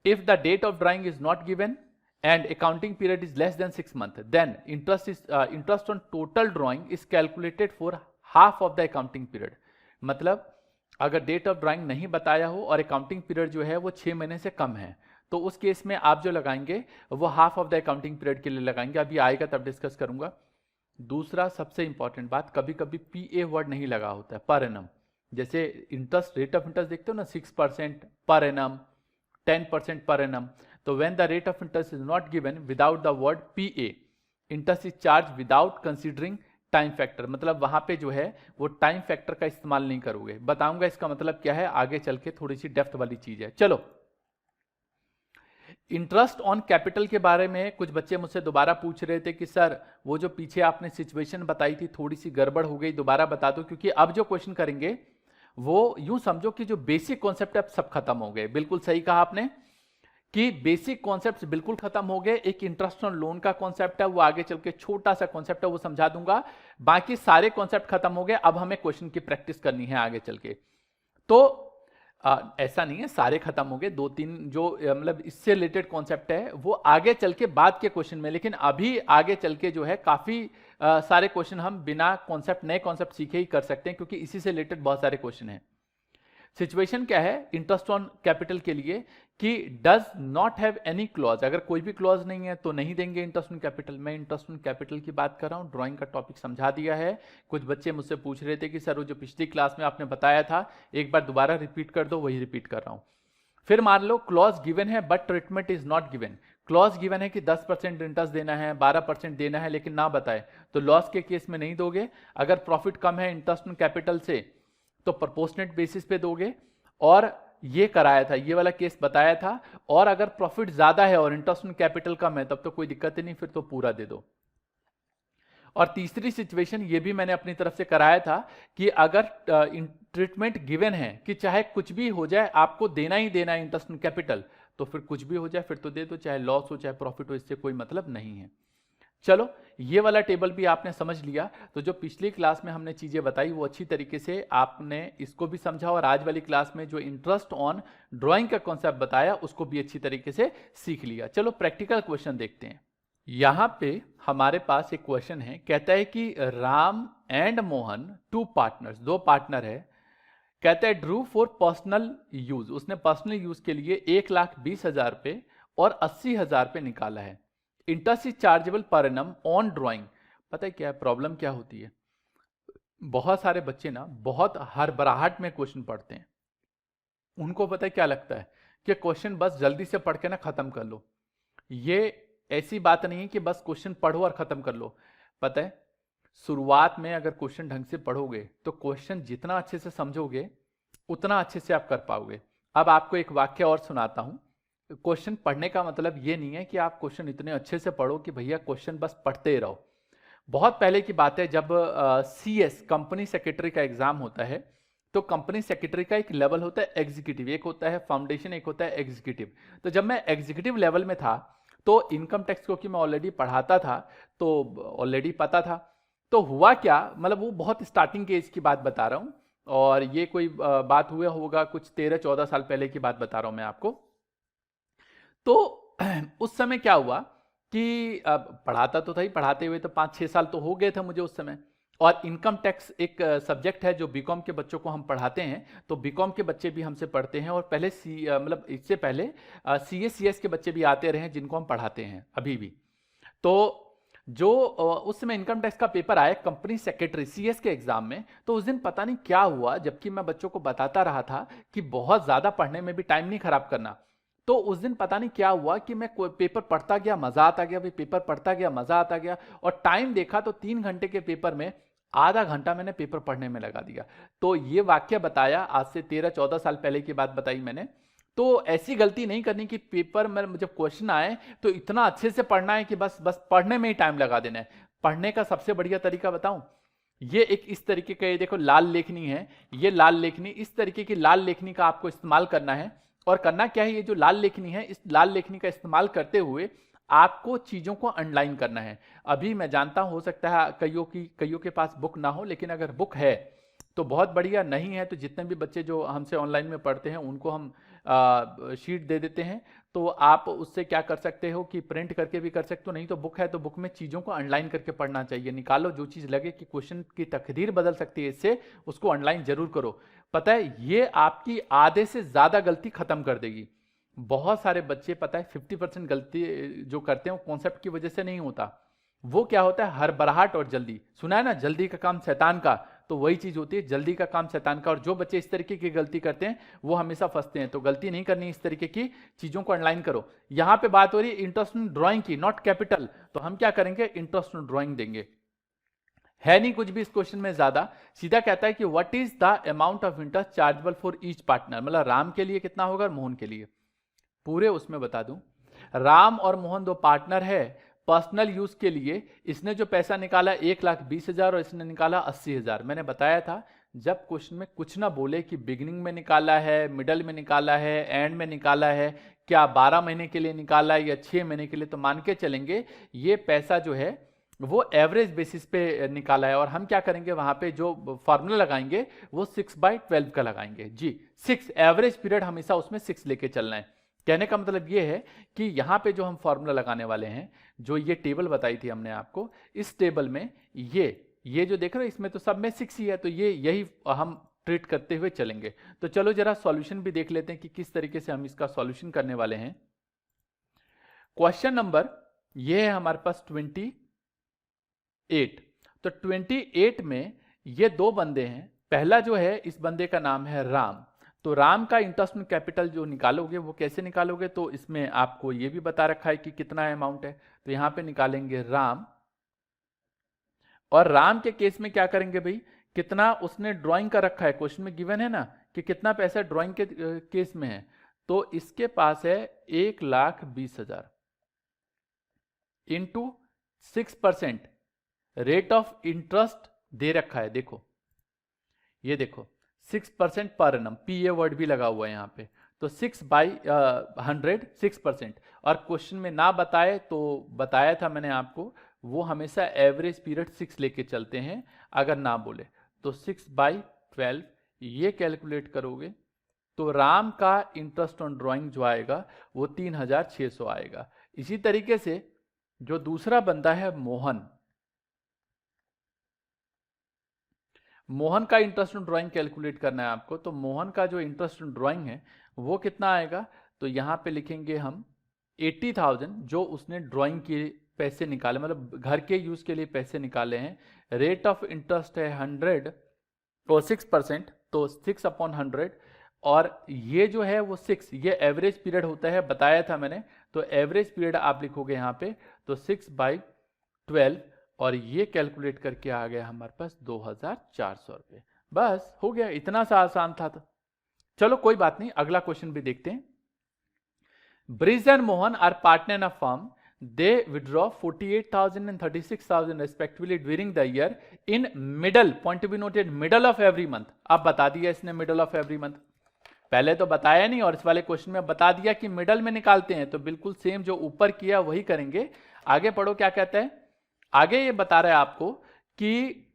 If the date of drawing is not given and accounting period is less than 6 months, then interest on total drawing is calculated for half of the accounting period। मतलब अगर डेट ऑफ ड्राइंग नहीं बताया हो और accounting period जो है वो 6 महीने से कम है, तो उस केस में आप जो लगाएंगे वो half of the accounting period के लिए लगाएंगे। अभी आएगा तब डिस्कस करूंगा। दूसरा सबसे इंपॉर्टेंट बात, कभी कभी पीए वर्ड नहीं लगा होता है, पर एनम। जैसे इंटरेस्ट, रेट ऑफ इंटरेस्ट देखते हो ना, 6% पर एनम, 10% पर एनम। तो when the rate of interest is not given without the word PA, interest is charged without considering time factor, मतलब वहां पे जो है वो टाइम फैक्टर का इस्तेमाल नहीं करोगे। बताऊंगा इसका मतलब क्या है आगे चल के, थोड़ी सी डेप्थ वाली चीज है। चलो, इंटरेस्ट ऑन कैपिटल के बारे में कुछ बच्चे मुझसे दोबारा पूछ रहे थे कि सर वो जो पीछे आपने सिचुएशन बताई थी थोड़ी सी गड़बड़ हो गई, दोबारा बता दो। क्योंकि अब जो क्वेश्चन करेंगे वो यूं समझो कि जो बेसिक कॉन्सेप्ट है अब सब खत्म हो गए। बिल्कुल सही कहा आपने कि बेसिक कॉन्सेप्ट्स बिल्कुल खत्म हो गए। एक इंटरेस्ट ऑन लोन का कॉन्सेप्ट है वो आगे चल के छोटा सा कॉन्सेप्ट है वो समझा दूंगा, बाकी सारे कॉन्सेप्ट खत्म हो गए। अब हमें क्वेश्चन की प्रैक्टिस करनी है आगे चल के। तो ऐसा नहीं है सारे खत्म हो गए, 2-3 जो मतलब इससे रिलेटेड कॉन्सेप्ट है वो आगे चल के बाद के क्वेश्चन में, लेकिन अभी आगे चल के जो है काफी सारे क्वेश्चन हम बिना कॉन्सेप्ट, नए कॉन्सेप्ट सीखे ही कर सकते हैं, क्योंकि इसी से रिलेटेड बहुत सारे क्वेश्चन हैं। सिचुएशन क्या है इंटरेस्ट ऑन कैपिटल के लिए कि does not have any clause, अगर कोई भी क्लॉज नहीं है तो नहीं देंगे इंटरेस्ट ऑन कैपिटल। मैं इंटरेस्ट ऑन कैपिटल की बात कर रहा हूं, ड्राइंग का टॉपिक समझा दिया है। कुछ बच्चे मुझसे पूछ रहे थे कि सर वो जो पिछली क्लास में आपने बताया था एक बार दोबारा रिपीट कर दो, वही रिपीट कर रहा हूं। फिर मान लो क्लॉज गिवन है but treatment is not given. Clause given है कि 10% इंटरेस्ट देना है, 12% देना है, लेकिन ना बताए तो लॉस के केस में नहीं दोगे। अगर प्रॉफिट कम है इंटरेस्ट ऑन कैपिटल से तो प्रोपोर्शनेट बेसिस पे दोगे, और ये कराया था, ये वाला केस बताया था। और अगर प्रॉफिट ज्यादा है और इंटरेस्ट ऑन कैपिटल कम है तब तो कोई दिक्कत ही नहीं, फिर तो पूरा दे दो। और तीसरी सिचुएशन ये भी मैंने अपनी तरफ से कराया था कि अगर ट्रीटमेंट गिवन है कि चाहे कुछ भी हो जाए आपको देना ही देना है इंटरेस्ट ऑन कैपिटल, तो फिर कुछ भी हो जाए फिर तो दे दो, चाहे लॉस हो चाहे प्रॉफिट हो, इससे कोई मतलब नहीं है। चलो, ये वाला टेबल भी आपने समझ लिया। तो जो पिछली क्लास में हमने चीजें बताई वो अच्छी तरीके से आपने इसको भी समझा, और आज वाली क्लास में जो इंटरेस्ट ऑन ड्राइंग का कॉन्सेप्ट बताया उसको भी अच्छी तरीके से सीख लिया। चलो प्रैक्टिकल क्वेश्चन देखते हैं। यहां पे हमारे पास एक क्वेश्चन है, कहता है कि Ram and Mohan 2 partners, 2 partner है। कहता है ड्रू फॉर पर्सनल यूज, उसने पर्सनल यूज के लिए 1,20,000 रुपए और 80,000 रुपए निकाला है। Interest is chargeable per annum on drawing. पता है क्या प्रॉब्लम क्या होती है, बहुत सारे बच्चे ना बहुत हड़बड़ाहट में क्वेश्चन पढ़ते हैं। उनको पता है क्या लगता है कि क्वेश्चन बस जल्दी से पढ़ के ना खत्म कर लो। ये ऐसी बात नहीं है कि बस क्वेश्चन पढ़ो और खत्म कर लो। पता है शुरुआत में अगर क्वेश्चन ढंग से पढ़ोगे तो क्वेश्चन जितना अच्छे से समझोगे उतना अच्छे से आप कर पाओगे। अब आपको एक वाक्य और सुनाता हूं, क्वेश्चन पढ़ने का मतलब ये नहीं है कि आप क्वेश्चन इतने अच्छे से पढ़ो कि भैया क्वेश्चन बस पढ़ते ही रहो। बहुत पहले की बात है, जब CS कंपनी सेक्रेटरी का एग्जाम होता है, तो कंपनी सेक्रेटरी का एक लेवल होता है एग्जीक्यूटिव, एक होता है फाउंडेशन, एक होता है एग्जीक्यूटिव। तो जब मैं एग्जीक्यूटिव लेवल में था तो इनकम टैक्स क्योंकि मैं ऑलरेडी पढ़ाता था तो ऑलरेडी पता था। तो हुआ क्या, मतलब वो बहुत स्टार्टिंग के एज की बात बता रहा हूँ, और ये कोई बात हुआ होगा कुछ 13-14 साल पहले की बात बता रहा हूँ मैं आपको। तो उस समय क्या हुआ कि अब पढ़ाता तो था ही, पढ़ाते हुए तो 5-6 साल तो हो गए थे मुझे उस समय। और इनकम टैक्स एक सब्जेक्ट है जो बीकॉम के बच्चों को हम पढ़ाते हैं, तो बीकॉम के बच्चे भी हमसे पढ़ते हैं, और पहले मतलब इससे पहले CS के बच्चे भी आते रहे हैं जिनको हम पढ़ाते हैं अभी भी। तो जो उस समय इनकम टैक्स का पेपर आया कंपनी सेक्रेटरी CS के एग्जाम में, तो उस दिन पता नहीं क्या हुआ, जबकि मैं बच्चों को बताता रहा था कि बहुत ज्यादा पढ़ने में भी टाइम नहीं खराब करना। तो उस दिन पता नहीं क्या हुआ कि मैं पेपर पढ़ता गया, मजा आता गया, भाई पेपर पढ़ता गया, मजा आता गया, और टाइम देखा तो 3 घंटे के पेपर में आधा घंटा मैंने पेपर पढ़ने में लगा दिया। तो ये वाक्य बताया, आज से 13-14 साल पहले की बात बताई मैंने। तो ऐसी गलती नहीं करनी कि पेपर में जब क्वेश्चन आए तो इतना अच्छे से पढ़ना है कि बस बस पढ़ने में ही टाइम लगा देना है। पढ़ने का सबसे बढ़िया तरीका बताऊं, ये एक इस तरीके का, ये देखो लाल लेखनी है, ये लाल लेखनी, इस तरीके की लाल लेखनी का आपको इस्तेमाल करना है। और करना क्या है, ये जो लाल लेखनी है, इस लाल लेखनी का इस्तेमाल करते हुए आपको चीजों को अंडरलाइन करना है। अभी मैं जानता हूं हो सकता है कईयों के पास बुक ना हो, लेकिन अगर बुक है तो बहुत बढ़िया, नहीं है तो जितने भी बच्चे जो हमसे ऑनलाइन में पढ़ते हैं उनको हम शीट दे देते हैं। तो आप उससे क्या कर सकते हो कि प्रिंट करके भी कर सकते हो, नहीं तो बुक है तो बुक में चीज़ों को अंडरलाइन करके पढ़ना चाहिए। निकालो जो चीज़ लगे कि क्वेश्चन की तकदीर बदल सकती है इससे, उसको अंडरलाइन जरूर करो। पता है ये आपकी आधे से ज़्यादा गलती खत्म कर देगी। बहुत सारे बच्चे पता है 50% गलती जो करते हैं वो कॉन्सेप्ट की वजह से नहीं होता, वो क्या होता है हड़बड़ाहट और जल्दी। सुना है ना, जल्दी का काम शैतान का, तो वही चीज होती है, जल्दी का काम शैतान का। और जो बच्चे इस तरीके की गलती करते हैं वो हमेशा फंसते हैं। तो गलती नहीं करनी, इस तरीके की चीजों को अंडरलाइन करो। यहां पे बात हो रही है इंटरेस्ट इन ड्राइंग की, नॉट कैपिटल, तो हम क्या करेंगे, इंटरेस्ट इन ड्राइंग देंगे। है नहीं कुछ भी इस क्वेश्चन में ज्यादा, सीधा कहता है कि what is the amount of interest chargeable for each partner, मतलब राम के लिए कितना होगा और मोहन के लिए, पूरे उसमें बता दूं। राम और मोहन दो पार्टनर है, पर्सनल यूज के लिए इसने जो पैसा निकाला 1,20,000 और इसने निकाला 80,000। मैंने बताया था जब क्वेश्चन में कुछ ना बोले कि बिगिनिंग में निकाला है, मिडल में निकाला है, एंड में निकाला है, क्या 12 महीने के लिए निकाला है या 6 महीने के लिए, तो मान के चलेंगे ये पैसा जो है वो एवरेज बेसिस पे निकाला है। और हम क्या करेंगे, वहां पे जो फॉर्मूला लगाएंगे वो 6/12 का लगाएंगे जी। 6 एवरेज पीरियड, हमेशा उसमें 6 लेके चलना है। कहने का मतलब ये है कि यहां पे जो हम फॉर्मूला लगाने वाले हैं, जो ये टेबल बताई थी हमने आपको, इस टेबल में ये जो देख रहे हो इसमें तो सब में 6 ही है, तो ये यही हम ट्रीट करते हुए चलेंगे। तो चलो जरा सॉल्यूशन भी देख लेते हैं कि किस तरीके से हम इसका सॉल्यूशन करने वाले हैं। क्वेश्चन नंबर ये है हमारे पास 28। तो 28 में ये दो बंदे हैं, पहला जो है इस बंदे का नाम है राम। तो राम का इंटरेस्ट कैपिटल जो निकालोगे वो कैसे निकालोगे, तो इसमें आपको ये भी बता रखा है कि कितना अमाउंट है। तो यहां पे निकालेंगे राम, और राम के केस में क्या करेंगे भाई, कितना उसने ड्राइंग का रखा है, क्वेश्चन में गिवन है ना कि कितना पैसा ड्राइंग के केस में है। तो इसके पास है 1,20,000 इंटू 6% रेट ऑफ इंटरेस्ट दे रखा है। देखो ये देखो 6% पर एनम, पीए वर्ड भी लगा हुआ है यहाँ पे। तो 6/100 6%। और क्वेश्चन में ना बताए तो बताया था मैंने आपको, वो हमेशा एवरेज पीरियड 6 लेके चलते हैं अगर ना बोले तो। 6/12 ये कैलकुलेट करोगे तो राम का इंटरेस्ट ऑन ड्राइंग जो आएगा वो 3,600 आएगा। इसी तरीके से जो दूसरा बंदा है मोहन, मोहन का इंटरेस्ट ऑन ड्राइंग कैलकुलेट करना है आपको। तो मोहन का जो इंटरेस्ट ऑन ड्राइंग है वो कितना आएगा, तो यहां पे लिखेंगे हम 80,000 जो उसने ड्राइंग के पैसे निकाले, मतलब घर के यूज के लिए पैसे निकाले हैं। रेट ऑफ इंटरेस्ट है 100 और 6%, तो 6/100। और ये जो है वो 6, ये एवरेज पीरियड होता है, बताया था मैंने। तो एवरेज पीरियड आप लिखोगे यहाँ पे, तो 6/12, और ये कैलकुलेट करके आ गया हमारे पास 2,400 रुपये। बस हो गया, इतना सा आसान था। तो चलो कोई बात नहीं, अगला क्वेश्चन भी देखते हैं। Brij and Mohan are partner in a firm, they withdraw 48,000 and 36,000 respectively during the year in middle, point to be noted, middle of every month. अब बता दिया इसने मिडल ऑफ एवरी मंथ, पहले तो बताया नहीं और इस वाले क्वेश्चन में बता दिया कि मिडल में निकालते हैं, तो बिल्कुल सेम जो ऊपर किया वही करेंगे। आगे पढ़ो क्या कहता है, आगे ये बता रहा है आपको कि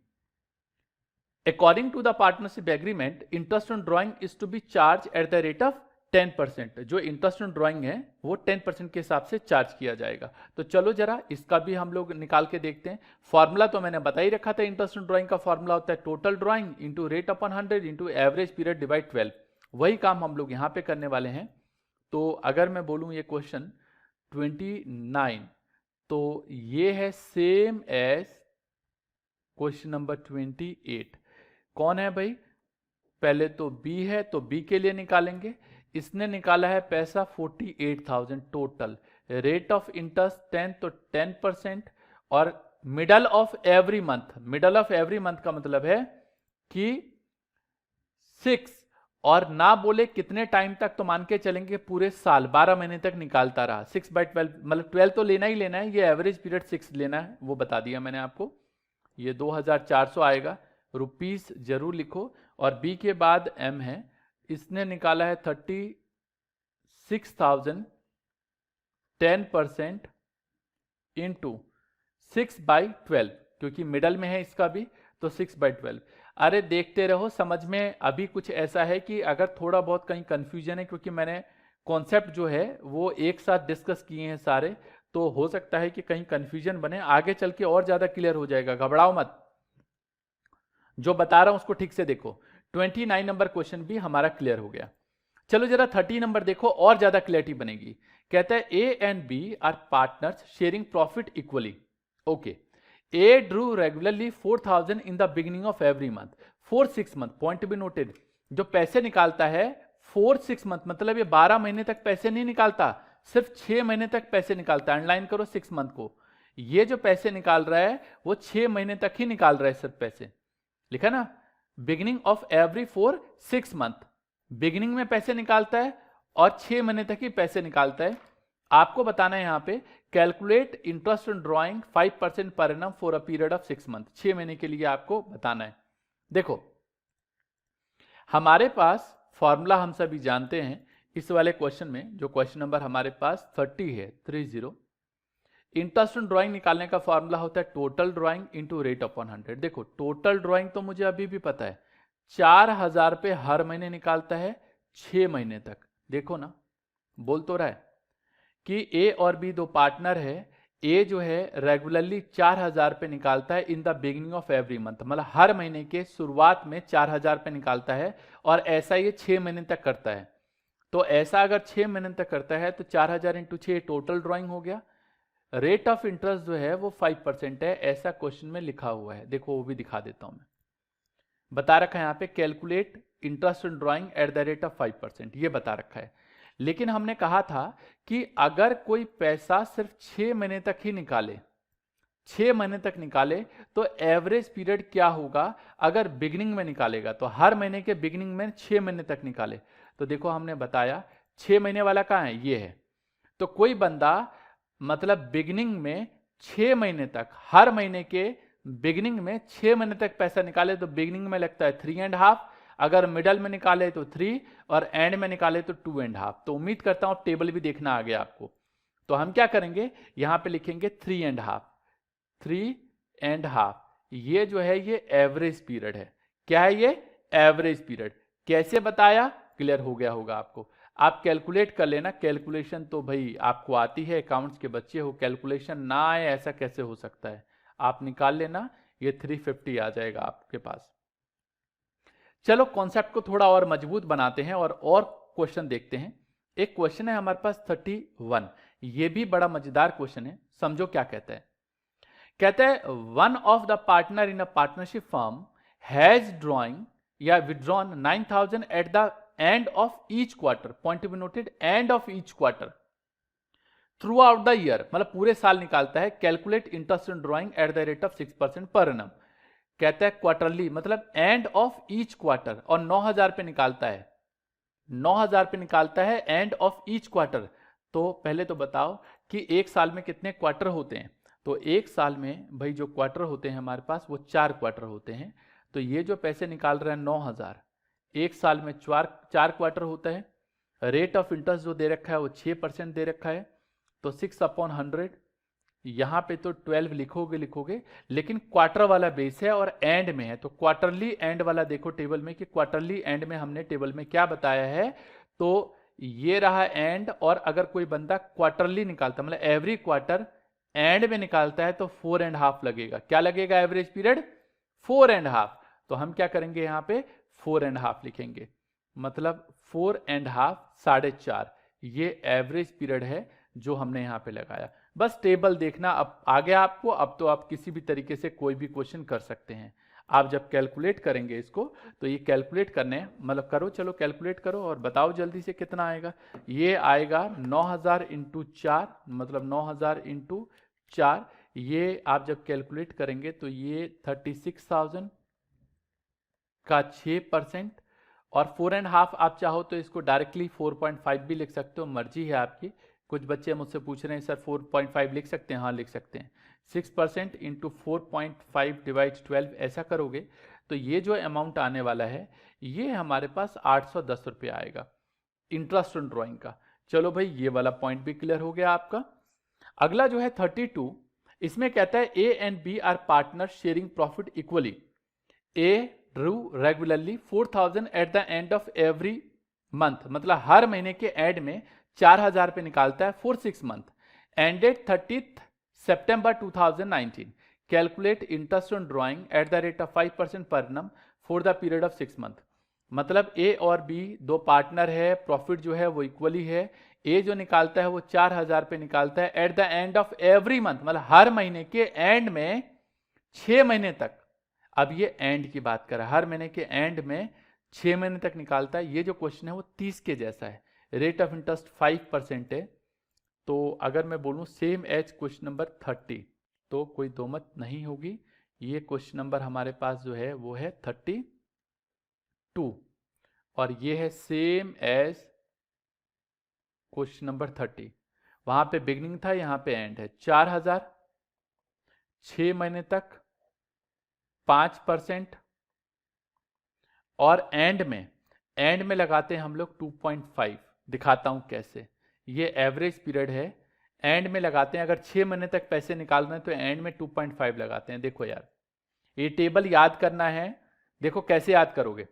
according to the partnership agreement interest on drawing is to be charge at the rate of 10%। जो इंटरेस्ट ऑन ड्राइंग है वो 10% के हिसाब से चार्ज किया जाएगा। तो चलो जरा इसका भी हम लोग निकाल के देखते हैं। फॉर्मूला तो मैंने बता ही रखा था, इंटरेस्ट ऑन ड्राइंग का फॉर्मूला होता है total drawing into rate upon 100 into average period divide 12। वही काम हम लोग यहां पे करने वाले हैं। तो अगर मैं बोलूं ये क्वेश्चन 29, तो ये है सेम एज क्वेश्चन नंबर 28। कौन है भाई, पहले तो बी है, तो बी के लिए निकालेंगे। इसने निकाला है पैसा 48,000 टोटल, रेट ऑफ इंटरेस्ट 10, तो 10%, और middle of every month, middle of every month का मतलब है कि 6, और ना बोले कितने टाइम तक, तो मान के चलेंगे पूरे साल 12 महीने तक निकालता रहा। 6/12 मतलब 12 तो लेना ही लेना है, ये एवरेज पीरियड 6 लेना है, वो बता दिया मैंने आपको। ये 2,400 आएगा, रुपीस जरूर लिखो। और बी के बाद एम है, इसने निकाला है 36,000, 10% इंटू 6/12, क्योंकि मिडल में है इसका भी, तो 6/12। अरे देखते रहो, समझ में अभी कुछ ऐसा है कि अगर थोड़ा बहुत कहीं कंफ्यूजन है, क्योंकि मैंने कॉन्सेप्ट जो है वो एक साथ डिस्कस किए हैं सारे, तो हो सकता है कि कहीं कंफ्यूजन बने, आगे चल के और ज्यादा क्लियर हो जाएगा, घबराओ मत। जो बता रहा हूं उसको ठीक से देखो। 29 नंबर क्वेश्चन भी हमारा क्लियर हो गया। चलो जरा 30 नंबर देखो, और ज्यादा क्लैरिटी बनेगी। कहता है A and B are partners sharing profit equally. Okay, A drew regularly 4,000 in the beginning of every month for 6 month, point to be noted. जो पैसे निकालता है 4-6 मंथ, मतलब ये 12 महीने तक पैसे नहीं निकालता, सिर्फ 6 महीने तक पैसे निकालता है। अंडरलाइन करो 6 मंथ को। ये जो पैसे निकाल रहा है वो 6 महीने तक ही निकाल रहा है सिर्फ पैसे, लिखा ना, beginning of every 6 month, beginning में पैसे निकालता है और 6 महीने तक ही पैसे निकालता है। आपको बताना है यहां पे, calculate interest on drawing 5% per annum for a period of 6 month, 6 महीने के लिए आपको बताना है। देखो हमारे पास फॉर्मूला हम सभी जानते हैं इस वाले क्वेश्चन में, जो क्वेश्चन नंबर हमारे पास 30 है, 30, इंटरेस्ट ऑन ड्राइंग निकालने का फॉर्मूला होता है total drawing into rate upon 100। देखो टोटल ड्राइंग तो मुझे अभी भी पता है, 4,000 रुपये हर महीने निकालता है 6 महीने तक। देखो ना, बोल तो रहा है कि ए और बी दो पार्टनर है। ए जो है रेगुलरली 4,000 रुपये निकालता है इन the beginning of every month, मतलब हर महीने के शुरुआत में 4,000 रुपये निकालता है, और ऐसा ये 6 महीने तक करता है। तो ऐसा अगर 6 महीने तक करता है तो 4,000 इंटू 6 टोटल ड्राइंग हो गया। रेट ऑफ इंटरेस्ट जो है वो 5% है, ऐसा क्वेश्चन में लिखा हुआ है। देखो वो भी दिखा देता हूं मैं, बता रखा है यहाँ पे calculate interest on drawing eight the rate of 5%, ये बता रखा है। लेकिन हमने कहा था कि अगर कोई पैसा सिर्फ 6 महीने तक ही निकाले, 6 महीने तक निकाले, तो एवरेज पीरियड क्या होगा अगर बिगिनिंग में निकालेगा, तो हर महीने के बिगिनिंग में 6 महीने तक निकाले। तो देखो हमने बताया 6 महीने वाला कहाँ है, ये है। तो कोई बंदा मतलब बिगिनिंग में 6 महीने तक, हर महीने के बिगिनिंग में 6 महीने तक पैसा निकाले, तो बिगिनिंग में लगता है 3.5, अगर मिडल में निकाले तो 3, और एंड में निकाले तो 2.5। तो उम्मीद करता हूं टेबल भी देखना आ गया आपको। तो हम क्या करेंगे, यहां पे लिखेंगे 3.5, 3.5। ये जो है ये एवरेज पीरियड है। क्या है ये, एवरेज पीरियड। कैसे बताया, क्लियर हो गया होगा आपको। आप कैलकुलेट कर लेना, कैलकुलेशन तो भाई आपको आती है, अकाउंट्स के बच्चे हो, कैलकुलेशन ना आए ऐसा कैसे हो सकता है। आप निकाल लेना, ये 350 आ जाएगा आपके पास। चलो कॉन्सेप्ट को थोड़ा और मजबूत बनाते हैं और क्वेश्चन देखते हैं। एक क्वेश्चन है हमारे पास 31, ये भी बड़ा मजेदार क्वेश्चन है, समझो क्या कहता है। कहता है one of the partner in a partnership firm has drawing या withdrawn 9,000 at the end of each quarter, point to be noted, end of each quarter throughout the year, मतलब पूरे साल निकालता है। Calculate interest on drawing at the rate of 6% per annum. कहता है quarterly, मतलब and of each quarter, और 9,000 रुपये निकालता है, 9,000 रुपये निकालता है एंड ऑफ ईच क्वार्टर तो पहले तो बताओ कि एक साल में कितने क्वार्टर होते हैं। तो एक साल में भाई जो क्वार्टर होते हैं हमारे पास वो 4 क्वार्टर होते हैं। तो ये जो पैसे निकाल रहे हैं 9,000, एक साल में चार क्वार्टर होता है। रेट ऑफ इंटरेस्ट जो दे रखा है वो 6% दे रखा है। तो 6/100, यहाँ पे तो 12 लिखोगे, लेकिन क्वार्टर वाला बेस है और एंड में है, तो क्वार्टरली एंड वाला देखो टेबल में कि क्वार्टरली एंड में हमने टेबल में क्या बताया है। तो ये रहा एंड, और अगर कोई बंदा क्वार्टरली निकालता मतलब एवरी क्वार्टर एंड में निकालता है तो 4.5 लगेगा। क्या लगेगा एवरेज पीरियड? 4.5। तो हम क्या करेंगे यहाँ पे 4.5 लिखेंगे, मतलब 4.5 4.5, ये एवरेज पीरियड है जो हमने यहाँ पे लगाया। बस टेबल देखना अब आ गया आपको। अब तो आप किसी भी तरीके से कोई भी क्वेश्चन कर सकते हैं। आप जब कैलकुलेट करेंगे इसको तो ये कैलकुलेट करने मतलब करो, चलो कैलकुलेट करो और बताओ जल्दी से कितना आएगा। ये आएगा 9,000 इंटू 4, मतलब 9,000 इंटू 4। ये आप जब कैलकुलेट करेंगे तो ये 36,000 का 6%, और 4.5 आप चाहो तो इसको डायरेक्टली 4.5 भी लिख सकते हो, मर्जी है आपकी। कुछ बच्चे मुझसे पूछ रहे हैं सर 4.5 लिख सकते हैं? हाँ लिख सकते हैं। 6% इंटू 4.5 डिवाइड 12 ऐसा करोगे तो ये जो अमाउंट आने वाला है ये हमारे पास 810 रुपये आएगा इंटरेस्ट ऑन ड्राइंग का। चलो भाई ये वाला पॉइंट भी क्लियर हो गया आपका। अगला जो है 32, इसमें कहता है A and B are partner sharing profit equally. A drew regularly 4,000 at the end of every month, मतलब हर महीने के एंड में 4,000 पे निकालता है for 6 month ended 30 September 2019। Calculate interest on drawing eight the rate of 5% per annum for the period of 6 month. मतलब ए और बी दो पार्टनर है, प्रॉफिट जो है वो इक्वली है। ए जो निकालता है वो 4,000 पे निकालता है eight the end of every month, मतलब हर महीने के एंड में 6 महीने तक। अब ये एंड की बात कर रहा है, हर महीने के एंड में 6 महीने तक निकालता है। ये जो क्वेश्चन है वो 30 के जैसा है, रेट ऑफ इंटरेस्ट 5% है। तो अगर मैं बोलूं सेम एज क्वेश्चन नंबर 30 तो कोई दो मत नहीं होगी। ये क्वेश्चन नंबर हमारे पास जो है वो है 32, और ये है सेम एज क्वेश्चन नंबर 30। वहां पे बिगनिंग था, यहां पे एंड है। 4,000 6 महीने तक 5%, और एंड में लगाते हैं हम लोग 2.5। दिखाता हूं कैसे। ये एवरेज पीरियड है, एंड में लगाते हैं। अगर 6 महीने तक पैसे निकाल रहे हैं तो एंड में 2.5 लगाते हैं। देखो यार ये टेबल याद करना है। देखो कैसे याद करोगे।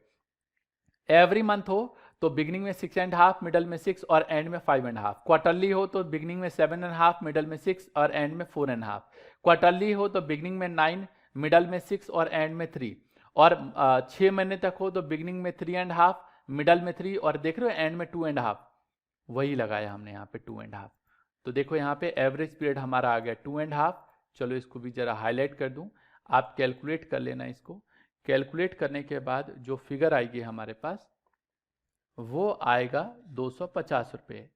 एवरी मंथ हो तो बिगनिंग में 6.5, मिडल में 6 और एंड में 5.5। क्वार्टरली हो तो बिगनिंग में 7.5, मिडल में 6 और एंड में 4.5। क्वार्टरली हो तो बिगनिंग में 9, मिडल में 6 और एंड में 3। और 6 महीने तक हो तो बिगनिंग में 3.5, मिडल में 3 और देख रहे हो एंड में 2.5। वही लगाया हमने यहाँ पे 2.5। तो देखो यहाँ पे एवरेज पीरियड हमारा आ गया 2.5। चलो इसको भी जरा हाईलाइट कर दूं, आप कैलकुलेट कर लेना इसको। कैलकुलेट करने के बाद जो फिगर आएगी हमारे पास वो आएगा 250 रुपये।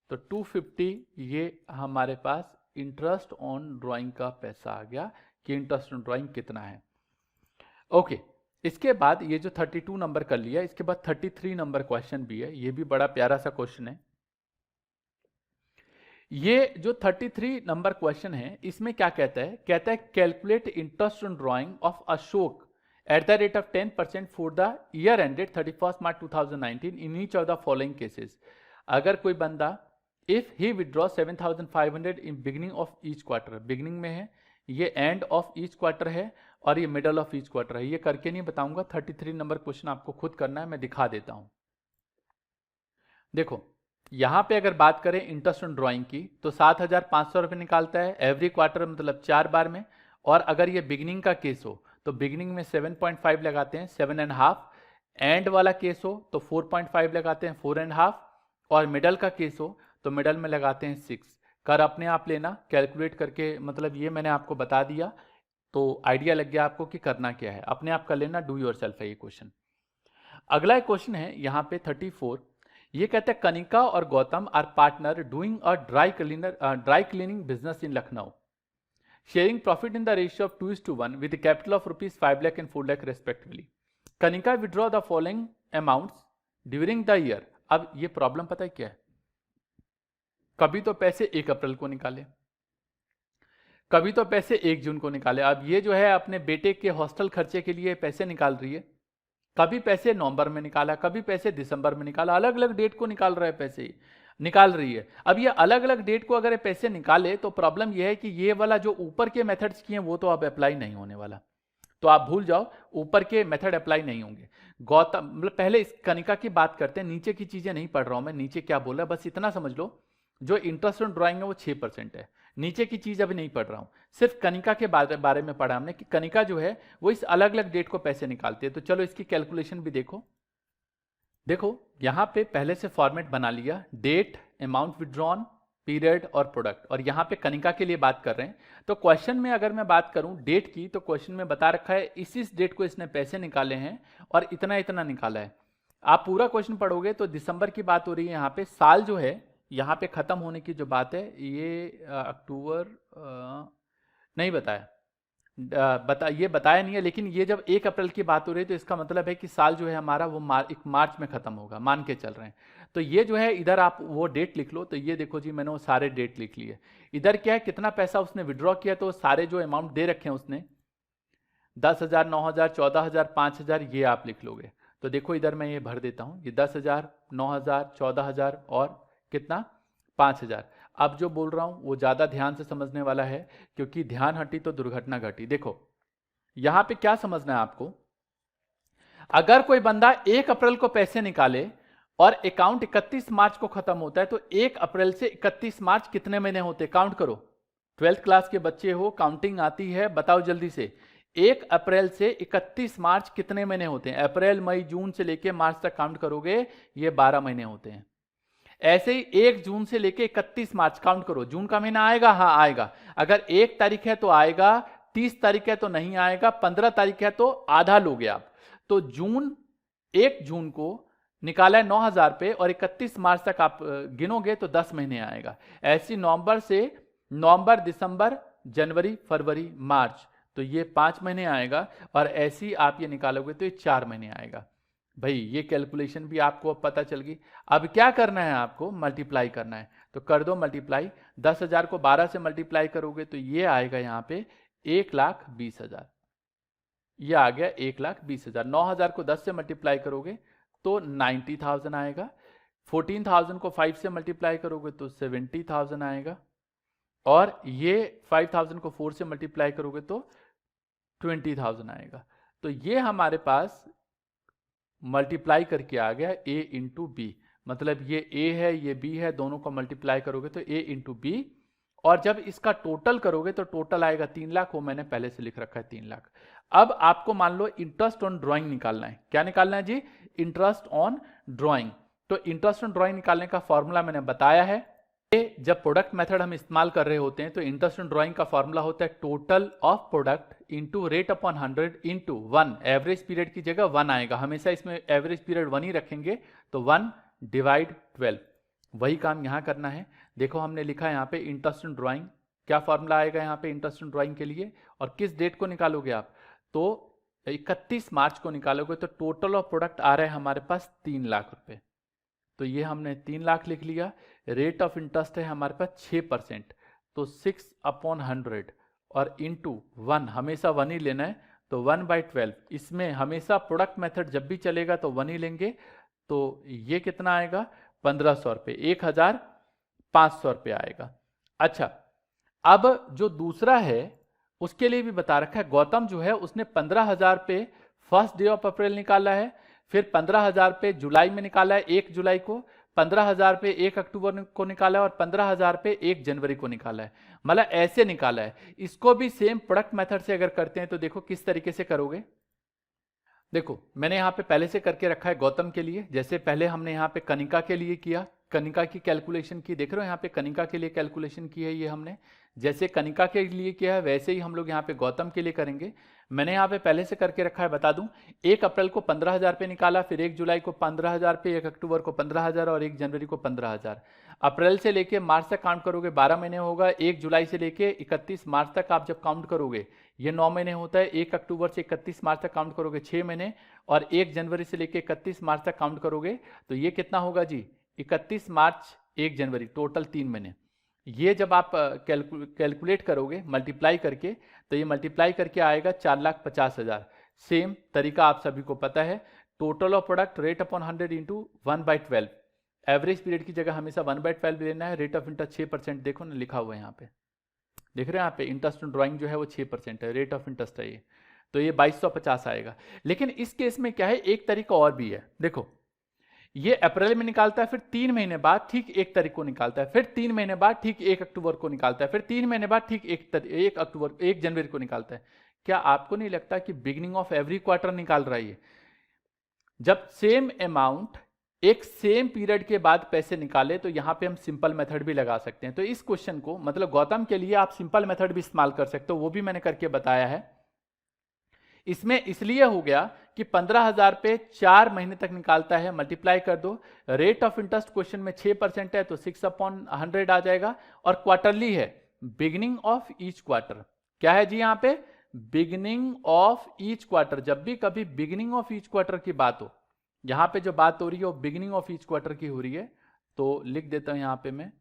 तो 250 ये हमारे पास इंटरेस्ट ऑन ड्राइंग का पैसा आ गया कि इंटरेस्ट ऑन ड्राइंग कितना है। ओके, इसके बाद ये जो 32 नंबर कर लिया, इसके बाद 33 नंबर क्वेश्चन भी है। ये भी बड़ा प्यारा सा क्वेश्चन है। ये जो 33 नंबर क्वेश्चन है इसमें क्या कहता है? कहता है calculate interest on drying of Ashok at the rate of 10% for the year ended 31st March 2019 in each of the following cases। अगर कोई बंदा if he withdraws 7,500 in beginning of each quarter, beginning में है, ये end of each quarter है और ये middle of each quarter है। ये करके नहीं बताऊंगा, 33 नंबर क्वेश्चन आपको खुद करना है, मैं दिखा देता हूं। देखो यहां पे अगर बात करें इंटरेस्ट ऑन ड्राइंग की तो 7,500 रुपये निकालता है एवरी क्वार्टर, मतलब 4 बार में। और अगर ये बिगिनिंग का केस हो तो बिगिनिंग में 7.5 लगाते हैं, 7.5। एंड वाला केस हो तो 4.5 लगाते हैं, 4.5। और मिडल का केस हो तो मिडल में लगाते हैं 6। कर अपने आप लेना कैलकुलेट करके, मतलब ये मैंने आपको बता दिया तो आइडिया लग गया आपको कि करना क्या है। अपने आप कर लेना, डू योरसेल्फ है ये क्वेश्चन। अगला क्वेश्चन है यहाँ पे 34। ये कहते हैं कनिका और Gautam are partner doing a dry cleaning business in Lucknow, sharing profit in the ratio of 2:1 with the capital of rupees 5 lakh and 4 lakh respectively। Kanika withdraw the following amounts during the year। अब ये problem पता है क्या है? कभी तो पैसे 1 अप्रैल को निकाले, कभी तो पैसे 1 जून को निकाले। अब ये जो है अपने बेटे के हॉस्टल खर्चे के लिए पैसे निकाल रही है, कभी पैसे नवंबर में निकाला, कभी पैसे दिसंबर में निकाला, अलग अलग डेट को निकाल रहा है, पैसे निकाल रही है। अब ये अलग अलग डेट को अगर ये पैसे निकाले तो प्रॉब्लम ये है कि ये वाला जो ऊपर के मेथड्स किए वो तो अब अप्लाई नहीं होने वाला, तो आप भूल जाओ, ऊपर के मेथड अप्लाई नहीं होंगे। गौतम मतलब पहले इस कनिका की बात करते हैं, नीचे की चीजें नहीं पढ़ रहा हूं मैं, नीचे क्या बोला बस इतना समझ लो, जो इंटरेस्ट ऑन ड्राइंग है वो 6% है, नीचे की चीज अभी नहीं पढ़ रहा हूं, सिर्फ कनिका के बारे में पढ़ा हमने कि कनिका जो है वो इस अलग अलग डेट को पैसे निकालती है। तो चलो इसकी कैलकुलेशन भी देखो। देखो यहां पे पहले से फॉर्मेट बना लिया, डेट, अमाउंट विड्रॉन, पीरियड और प्रोडक्ट, और यहां पे कनिका के लिए बात कर रहे हैं। तो क्वेश्चन में अगर मैं बात करूं डेट की, तो क्वेश्चन में बता रखा है इस डेट को इसने पैसे निकाले हैं और इतना इतना निकाला है। आप पूरा क्वेश्चन पढ़ोगे तो दिसंबर की बात हो रही है, यहाँ पे साल जो है यहाँ पे खत्म होने की जो बात है, ये अक्टूबर नहीं बताया, ये बताया नहीं है, लेकिन ये जब 1 अप्रैल की बात हो रही है तो इसका मतलब है कि साल जो है हमारा वो मार्च में खत्म होगा, मान के चल रहे हैं। तो ये जो है इधर आप वो डेट लिख लो, तो ये देखो जी मैंने वो सारे डेट लिख लिए। इधर क्या है, कितना पैसा उसने विड्रॉ किया, तो सारे जो अमाउंट दे रखे हैं उसने 10,000, 9,000, 14,000, 5,000, ये आप लिख लोगे। तो देखो इधर मैं ये भर देता हूँ, ये 10,000, 9,000, 14,000 और कितना 5,000। अब जो बोल रहा हूं वो ज्यादा ध्यान से समझने वाला है, क्योंकि ध्यान हटी तो दुर्घटना घटी। देखो यहां पे क्या समझना है आपको, अगर कोई बंदा 1 अप्रैल को पैसे निकाले और अकाउंट 31 मार्च को खत्म होता है, तो 1 अप्रैल से 31 मार्च कितने महीने होते, काउंट करो। 12th क्लास के बच्चे हो, काउंटिंग आती है, बताओ जल्दी से। 1 अप्रैल से 31 मार्च कितने महीने होते हैं, अप्रैल मई जून से लेके मार्च तक काउंट करोगे, ये 12 महीने होते हैं। ऐसे ही 1 जून से लेके 31 मार्च काउंट करो, जून का महीना आएगा, हाँ आएगा। अगर 1 तारीख है तो आएगा, 30 तारीख है तो नहीं आएगा, 15 तारीख है तो आधा लोगे आप। तो 1 जून को निकाला है 9,000 पे और 31 मार्च तक आप गिनोगे तो 10 महीने आएगा। ऐसी नवंबर, दिसंबर, जनवरी, फरवरी, मार्च, तो ये 5 महीने आएगा। और ऐसी आप ये निकालोगे तो ये 4 महीने आएगा। भाई ये कैलकुलेशन भी आपको अब पता चल गई। अब क्या करना है आपको, मल्टीप्लाई करना है, तो कर दो मल्टीप्लाई। 10,000 को 12 से मल्टीप्लाई करोगे तो ये आएगा यहाँ पे 1,20,000, ये आ गया 1,20,000। 9,000 को 10 से मल्टीप्लाई करोगे तो 90,000 आएगा। 14,000 को 5 से मल्टीप्लाई करोगे तो 70,000 आएगा। और ये 5,000 को 4 से मल्टीप्लाई करोगे तो 20,000 आएगा। तो ये हमारे पास मल्टीप्लाई करके आ गया a इंटू बी, मतलब ये a है ये b है, दोनों को मल्टीप्लाई करोगे तो a इंटू बी। और जब इसका टोटल करोगे तो टोटल आएगा 3 लाख, वो मैंने पहले से लिख रखा है 3 लाख। अब आपको मान लो इंटरेस्ट ऑन ड्राइंग निकालना है। क्या निकालना है जी, इंटरेस्ट ऑन ड्राइंग। तो इंटरेस्ट ऑन ड्राइंग निकालने का फॉर्मूला मैंने बताया है। जब प्रोडक्ट मेथड हम इस्तेमाल कर रहे होते हैं तो इंटरेस्ट ऑन ड्राइंग का फॉर्मूला होता है total of product into rate upon 100 into 1। Average period की जगह 1 आएगा, हमेशा इसमें एवरेज पीरियड 1 ही रखेंगे, तो 1 डिवाइड 12। वही काम यहां करना है। देखो हमने लिखा है यहाँ पे इंटरेस्ट ऑन ड्राइंग, क्या फॉर्मूला आएगा यहाँ पे इंटरेस्ट ऑन ड्राइंग के लिए, और किस डेट को निकालोगे आप, तो 31 मार्च को निकालोगे। तो टोटल ऑफ प्रोडक्ट आ रहा है हमारे पास 3 लाख रुपए, तो ये हमने 3 लाख लिख लिया। रेट ऑफ इंटरेस्ट है हमारे पास 6%, तो 6/100 और इंटू 1, हमेशा 1 ही लेना है, तो 1/12। इसमें हमेशा प्रोडक्ट मेथड जब भी चलेगा तो 1 ही लेंगे। तो ये कितना आएगा, 1,500 रुपये, 1,500 रुपये आएगा। अच्छा, अब जो दूसरा है उसके लिए भी बता रखा है। गौतम जो है उसने 15,000 पे फर्स्ट डे ऑफ अप्रैल निकाला है, फिर 15,000 पे जुलाई में निकाला है 1 जुलाई को, 15,000 पे 1 अक्टूबर को निकाला है और 15,000 पे 1 जनवरी को निकाला है, मतलब ऐसे निकाला है। इसको भी सेम प्रोडक्ट मेथड से अगर करते हैं तो देखो किस तरीके से करोगे। देखो मैंने यहाँ पे पहले से करके रखा है गौतम के लिए, जैसे पहले हमने यहाँ पे कनिका के लिए किया, कनिका की कैलकुलेशन की, देख रहे हो यहाँ पे कनिका के लिए कैलकुलेशन की है ये हमने, जैसे कनिका के लिए किया है वैसे ही हम लोग यहाँ पे गौतम के लिए करेंगे। मैंने यहाँ पे पहले से करके रखा है, बता दूं, 1 अप्रैल को 15,000 पे निकाला, फिर 1 जुलाई को 15,000 पे, 1 अक्टूबर को 15,000 और 1 जनवरी को 15,000। अप्रैल से लेके मार्च तक काउंट करोगे 12 महीने होगा, 1 जुलाई से लेके 31 मार्च तक आप जब काउंट करोगे ये 9 महीने होता है, 1 अक्टूबर से 31 मार्च तक काउंट करोगे 6 महीने, और 1 जनवरी से लेके 31 मार्च तक काउंट करोगे तो ये कितना होगा जी, 31 मार्च 1 जनवरी, टोटल 3 महीने। ये जब आप कैलकुलेट करोगे मल्टीप्लाई करके, तो ये मल्टीप्लाई करके आएगा 4,50,000। सेम तरीका आप सभी को पता है, total of product rate upon 100 into 1/12। Average period की जगह हमेशा 1/12 लेना है। रेट ऑफ इंटरेस्ट 6%, देखो ना लिखा हुआ है यहाँ पे, देख रहे हैं यहाँ पे, इंटरेस्ट ऑन ड्राइंग जो है वो 6% है, रेट ऑफ इंटरेस्ट है ये, तो ये 2250 आएगा। लेकिन इस केस में क्या है, एक तरीका और भी है। देखो ये अप्रैल में निकालता है, फिर 3 महीने बाद ठीक 1 तारीख को निकालता है, फिर 3 महीने बाद ठीक 1 अक्टूबर को निकालता है, फिर 3 महीने बाद ठीक 1 जनवरी को निकालता है। क्या आपको नहीं लगता कि बिगिनिंग ऑफ एवरी क्वार्टर निकाल रहा है? जब सेम अमाउंट एक सेम पीरियड के बाद पैसे निकाले, तो यहां पे हम सिंपल मेथड भी लगा सकते हैं। तो इस क्वेश्चन को, मतलब गौतम के लिए आप सिंपल मेथड भी इस्तेमाल कर सकते हो, वो भी मैंने करके बताया है। इसमें इसलिए हो गया कि 15,000 पे 4 महीने तक निकालता है, मल्टीप्लाई कर दो। रेट ऑफ इंटरेस्ट क्वेश्चन में 6% है, तो 6/100 आ जाएगा। और क्वार्टरली है, बिगिनिंग ऑफ ईच क्वार्टर। क्या है जी यहाँ पे? Beginning of each quarter. जब भी कभी बिगिनिंग ऑफ ईच क्वार्टर की बात हो, यहां पे जो बात हो रही है वो बिगिनिंग ऑफ ईच क्वार्टर की हो रही है, तो लिख देता हूं यहां पे मैं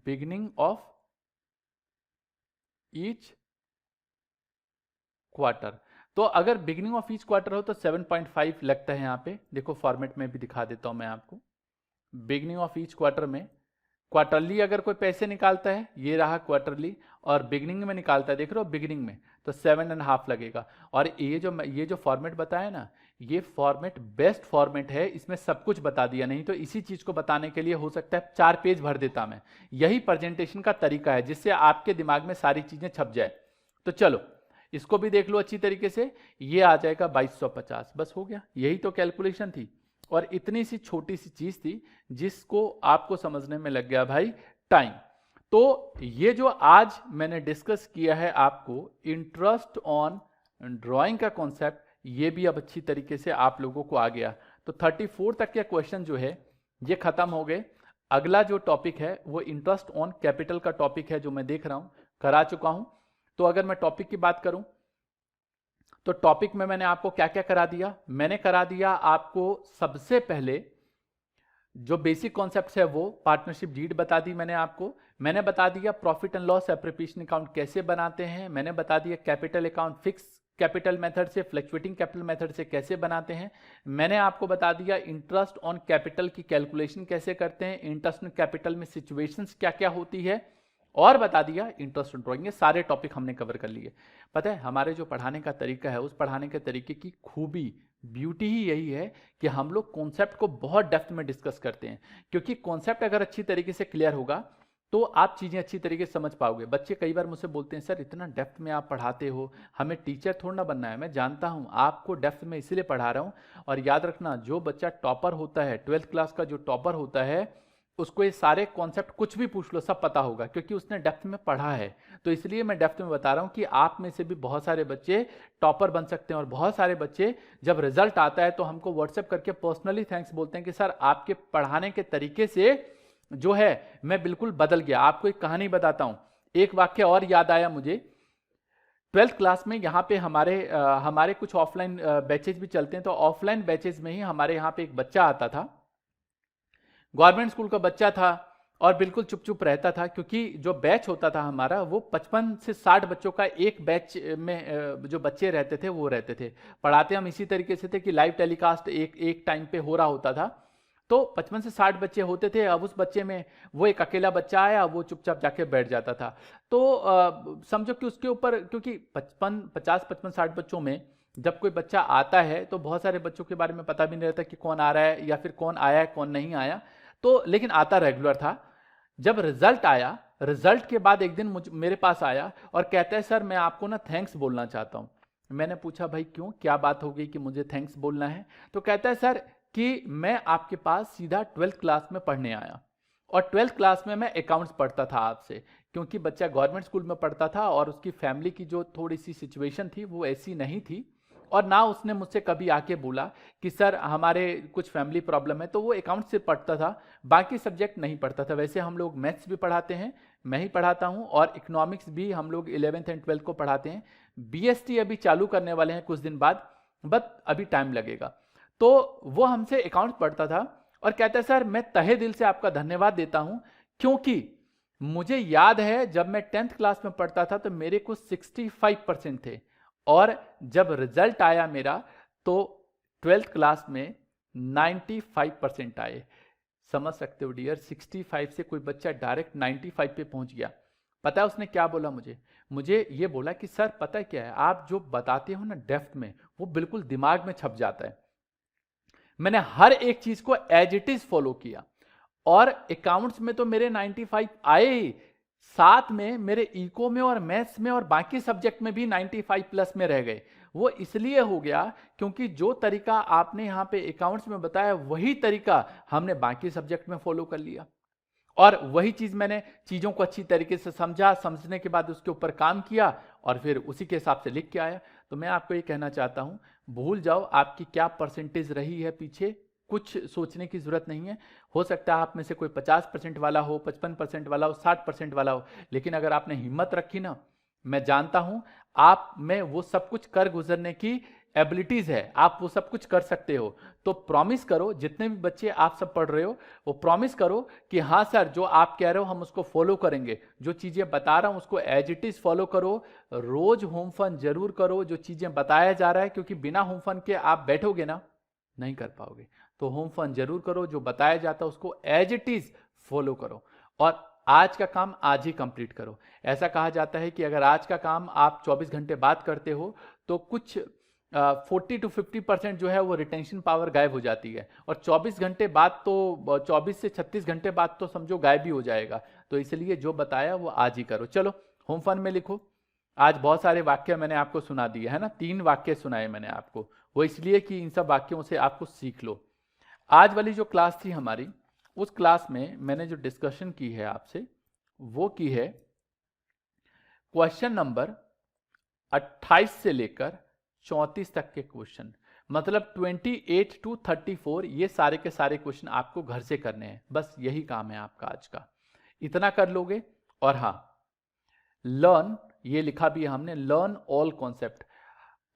बिगिनिंग ऑफ ईच क्वार्टर। तो अगर बिगिनिंग ऑफ ईच क्वार्टर हो तो 7.5 लगता है। यहां पे देखो, फॉर्मेट में भी दिखा देता हूं मैं आपको। बिगिनिंग ऑफ ईच क्वार्टर में क्वार्टरली अगर कोई पैसे निकालता है, ये रहा क्वार्टरली, और बिगिनिंग में निकालता है, देख रहे हो बिगिनिंग में, तो 7.5 लगेगा। और ये जो फॉर्मेट बताया ना, ये फॉर्मेट बेस्ट फॉर्मेट है, इसमें सब कुछ बता दिया। नहीं तो इसी चीज को बताने के लिए हो सकता है 4 पेज भर देता मैं। यही प्रेजेंटेशन का तरीका है, जिससे आपके दिमाग में सारी चीजें छप जाए। तो चलो इसको भी देख लो अच्छी तरीके से। ये आ जाएगा 2250, बस हो गया। यही तो कैलकुलेशन थी, और इतनी सी छोटी सी चीज थी जिसको आपको समझने में लग गया भाई टाइम। तो ये जो आज मैंने डिस्कस किया है आपको, इंटरेस्ट ऑन ड्राइंग का कॉन्सेप्ट, ये भी अब अच्छी तरीके से आप लोगों को आ गया। तो 34 तक के क्वेश्चन जो है ये खत्म हो गए। अगला जो टॉपिक है वो इंटरेस्ट ऑन कैपिटल का टॉपिक है, जो मैं देख रहा हूं करा चुका हूं। तो अगर मैं टॉपिक की बात करूं, तो टॉपिक में मैंने आपको क्या क्या करा दिया? मैंने करा दिया आपको सबसे पहले जो बेसिक कॉन्सेप्ट्स है वो पार्टनरशिप डीड बता दी मैंने बता दिया profit and loss appropriation account कैसे बनाते हैं, मैंने बता दिया capital account fix capital method से फ्लक्चुएटिंग कैपिटल मेथड से कैसे बनाते हैं, मैंने आपको बता दिया इंटरेस्ट ऑन कैपिटल की कैलकुलेशन कैसे करते हैं, इंटरेस्ट ऑन कैपिटल में सिचुएशंस क्या क्या होती है, और बता दिया इंटरेस्ट ऑन ड्राइंग। ये सारे टॉपिक हमने कवर कर लिए। पता है हमारे जो पढ़ाने का तरीका है, उस पढ़ाने के तरीके की खूबी, ब्यूटी ही यही है कि हम लोग कॉन्सेप्ट को बहुत डेप्थ में डिस्कस करते हैं। क्योंकि कॉन्सेप्ट अगर अच्छी तरीके से क्लियर होगा तो आप चीजें अच्छी तरीके से समझ पाओगे। बच्चे कई बार मुझसे बोलते हैं, सर इतना डेप्थ में आप पढ़ाते हो, हमें टीचर थोड़ा ना बनना है। मैं जानता हूं आपको डेप्थ में इसलिए पढ़ा रहा हूं। और याद रखना, जो बच्चा टॉपर होता है, 12th क्लास का जो टॉपर होता है, उसको ये सारे कॉन्सेप्ट कुछ भी पूछ लो सब पता होगा, क्योंकि उसने डेप्थ में पढ़ा है। तो इसलिए मैं डेप्थ में बता रहा हूं कि आप में से भी बहुत सारे बच्चे टॉपर बन सकते हैं। और बहुत सारे बच्चे जब रिजल्ट आता है तो हमको व्हाट्सएप करके पर्सनली थैंक्स बोलते हैं कि सर आपके पढ़ाने के तरीके से जो है मैं बिल्कुल बदल गया। आपको एक कहानी बताता हूं, एक वाक्य और याद आया मुझे। 12th क्लास में यहाँ पे हमारे कुछ ऑफलाइन बैचेज भी चलते हैं। तो ऑफलाइन बैचेज में ही हमारे यहाँ पे एक बच्चा आता था, गवर्नमेंट स्कूल का बच्चा था, और बिल्कुल चुप चुप रहता था। क्योंकि जो बैच होता था हमारा, वो 55 से 60 बच्चों का एक बैच में जो बच्चे रहते थे वो रहते थे। पढ़ाते हम इसी तरीके से थे कि लाइव टेलीकास्ट एक टाइम पे हो रहा होता था। तो 55 से 60 बच्चे होते थे। अब उस बच्चे में वो एक अकेला बच्चा आया, वो चुपचाप जाके बैठ जाता था। तो समझो कि उसके ऊपर, क्योंकि 50-60 बच्चों में जब कोई बच्चा आता है तो बहुत सारे बच्चों के बारे में पता भी नहीं रहता कि कौन आ रहा है, या फिर कौन आया है कौन नहीं आया। तो लेकिन आता रेगुलर था। जब रिजल्ट आया, रिजल्ट के बाद एक दिन मेरे पास आया और कहता है, सर मैं आपको ना थैंक्स बोलना चाहता हूं। मैंने पूछा, भाई क्यों, क्या बात हो गई कि मुझे थैंक्स बोलना है? तो कहता है, सर कि मैं आपके पास सीधा 12th क्लास में पढ़ने आया, और 12th क्लास में मैं अकाउंट्स पढ़ता था आपसे। क्योंकि बच्चा गवर्नमेंट स्कूल में पढ़ता था और उसकी फैमिली की जो थोड़ी सी सिचुएशन थी वो ऐसी नहीं थी, और ना उसने मुझसे कभी आके बोला कि सर हमारे कुछ फैमिली प्रॉब्लम है। तो वो अकाउंट से पढ़ता था, बाकी सब्जेक्ट नहीं पढ़ता था। वैसे हम लोग मैथ्स भी पढ़ाते हैं, मैं ही पढ़ाता हूं, और इकोनॉमिक्स भी हम लोग 11th एंड 12th को पढ़ाते हैं। बीएसटी अभी चालू करने वाले हैं कुछ दिन बाद, बट अभी टाइम लगेगा। तो वो हमसे अकाउंट पढ़ता था, और कहता है सर मैं तहे दिल से आपका धन्यवाद देता हूं, क्योंकि मुझे याद है जब मैं 10th क्लास में पढ़ता था तो मेरे को 65% थे, और जब रिजल्ट आया मेरा तो 12th क्लास में 95% आए। समझ सकते हो डियर, 65 से कोई बच्चा डायरेक्ट 95 पे पहुंच गया। पता है उसने क्या बोला मुझे ये बोला कि सर पता है क्या है, आप जो बताते हो ना डेप्थ में, वो बिल्कुल दिमाग में छप जाता है। मैंने हर एक चीज को एज इट इज फॉलो किया, और अकाउंट्स में तो मेरे 95 आए ही, साथ में मेरे इको में और मैथ्स में और बाकी सब्जेक्ट में भी 95 प्लस में रह गए। वो इसलिए हो गया क्योंकि जो तरीका आपने यहां पे अकाउंट्स में बताया वही तरीका हमने बाकी सब्जेक्ट में फॉलो कर लिया, और वही चीज मैंने चीजों को अच्छी तरीके से समझा, समझने के बाद उसके ऊपर काम किया और फिर उसी के हिसाब से लिख के आया। तो मैं आपको ये कहना चाहता हूं, भूल जाओ आपकी क्या परसेंटेज रही है पीछे, कुछ सोचने की जरूरत नहीं है। हो सकता है आप में से कोई 50% वाला हो, 55% वाला हो, 60% वाला हो, लेकिन अगर आपने हिम्मत रखी ना, मैं जानता हूं आप में वो सब कुछ कर गुजरने की एबिलिटीज है, आप वो सब कुछ कर सकते हो। तो प्रॉमिस करो, जितने भी बच्चे आप सब पढ़ रहे हो वो प्रॉमिस करो कि हाँ सर जो आप कह रहे हो हम उसको फॉलो करेंगे, जो चीजें बता रहा हूं उसको एज इट इज फॉलो करो, रोज होम फन जरूर करो जो चीजें बताया जा रहा है, क्योंकि बिना होम फन के आप बैठोगे ना, नहीं कर पाओगे। तो होम फन जरूर करो, जो बताया जाता है उसको एज इट इज फॉलो करो, और आज का काम आज ही कंप्लीट करो। ऐसा कहा जाता है कि अगर आज का काम आप 24 घंटे बाद करते हो तो कुछ 40 to 50% जो है वो रिटेंशन पावर गायब हो जाती है, और 24 घंटे बाद तो 24 से 36 घंटे बाद तो समझो गायब ही हो जाएगा। तो इसलिए जो बताया वो आज ही करो। चलो होम फन में लिखो। आज बहुत सारे वाक्य मैंने आपको सुना दिए है ना, 3 वाक्य सुनाए मैंने आपको, वो इसलिए कि इन सब वाक्यों से आपको सीख लो। आज वाली जो क्लास थी हमारी, उस क्लास में मैंने जो डिस्कशन की है आपसे वो की है क्वेश्चन नंबर 28 से लेकर 34 तक के क्वेश्चन, मतलब 28 to 34, ये सारे के सारे क्वेश्चन आपको घर से करने हैं। बस यही काम है आपका आज का, इतना कर लोगे। और हाँ, लर्न, ये लिखा भी है हमने, लर्न ऑल कॉन्सेप्ट।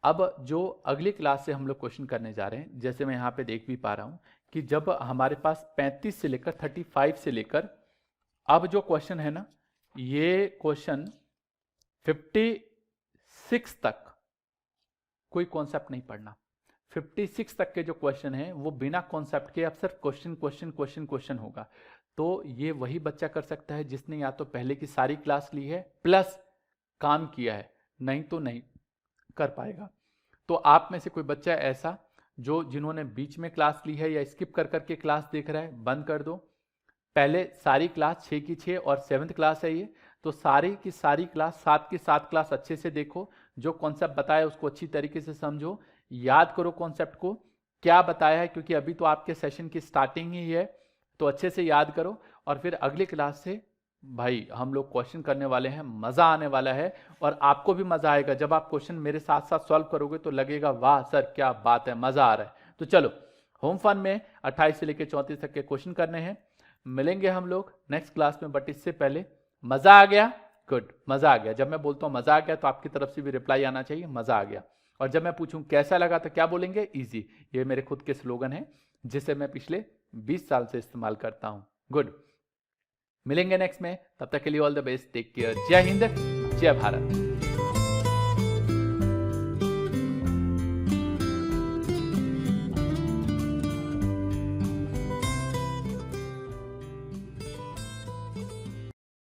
अब जो अगली क्लास से हम लोग क्वेश्चन करने जा रहे हैं, जैसे मैं यहाँ पे देख भी पा रहा हूं कि जब हमारे पास 35 से लेकर 35 से लेकर अब जो क्वेश्चन है ना, ये क्वेश्चन 56 तक कोई कॉन्सेप्ट नहीं पढ़ना। 56 तक के जो क्वेश्चन है वो बिना कॉन्सेप्ट के अब सिर्फ क्वेश्चन क्वेश्चन क्वेश्चन क्वेश्चन होगा। तो ये वही बच्चा कर सकता है जिसने या तो पहले की सारी क्लास ली है प्लस काम किया है, नहीं तो नहीं कर पाएगा। तो आप में से कोई बच्चा ऐसा जो जिन्होंने बीच में क्लास ली है या स्किप कर करके क्लास देख रहा है, बंद कर दो। पहले सारी क्लास 6 की 6 और 7th क्लास है ये, तो सारी की सारी क्लास 7 की 7 क्लास अच्छे से देखो, जो कॉन्सेप्ट बताया उसको अच्छी तरीके से समझो, याद करो कॉन्सेप्ट को क्या बताया है, क्योंकि अभी तो आपके सेशन की स्टार्टिंग ही है, तो अच्छे से याद करो। और फिर अगली क्लास से भाई हम लोग क्वेश्चन करने वाले हैं, मजा आने वाला है, और आपको भी मजा आएगा जब आप क्वेश्चन मेरे साथ साथ सॉल्व करोगे तो लगेगा वाह सर क्या बात है, मजा आ रहा है। तो चलो होम फन में 28 से लेकर 34 तक के क्वेश्चन करने हैं। मिलेंगे हम लोग नेक्स्ट क्लास में, बट इससे पहले मजा आ गया? गुड, मजा आ गया। जब मैं बोलता हूं मजा आ गया तो आपकी तरफ से भी रिप्लाई आना चाहिए मजा आ गया। और जब मैं पूछूं कैसा लगा तो क्या बोलेंगे? इजी। ये मेरे खुद के स्लोगन है जिसे मैं पिछले 20 साल से इस्तेमाल करता हूं। गुड, मिलेंगे नेक्स्ट में, तब तक के लिए all the best, take care, जय हिंद, जय भारत।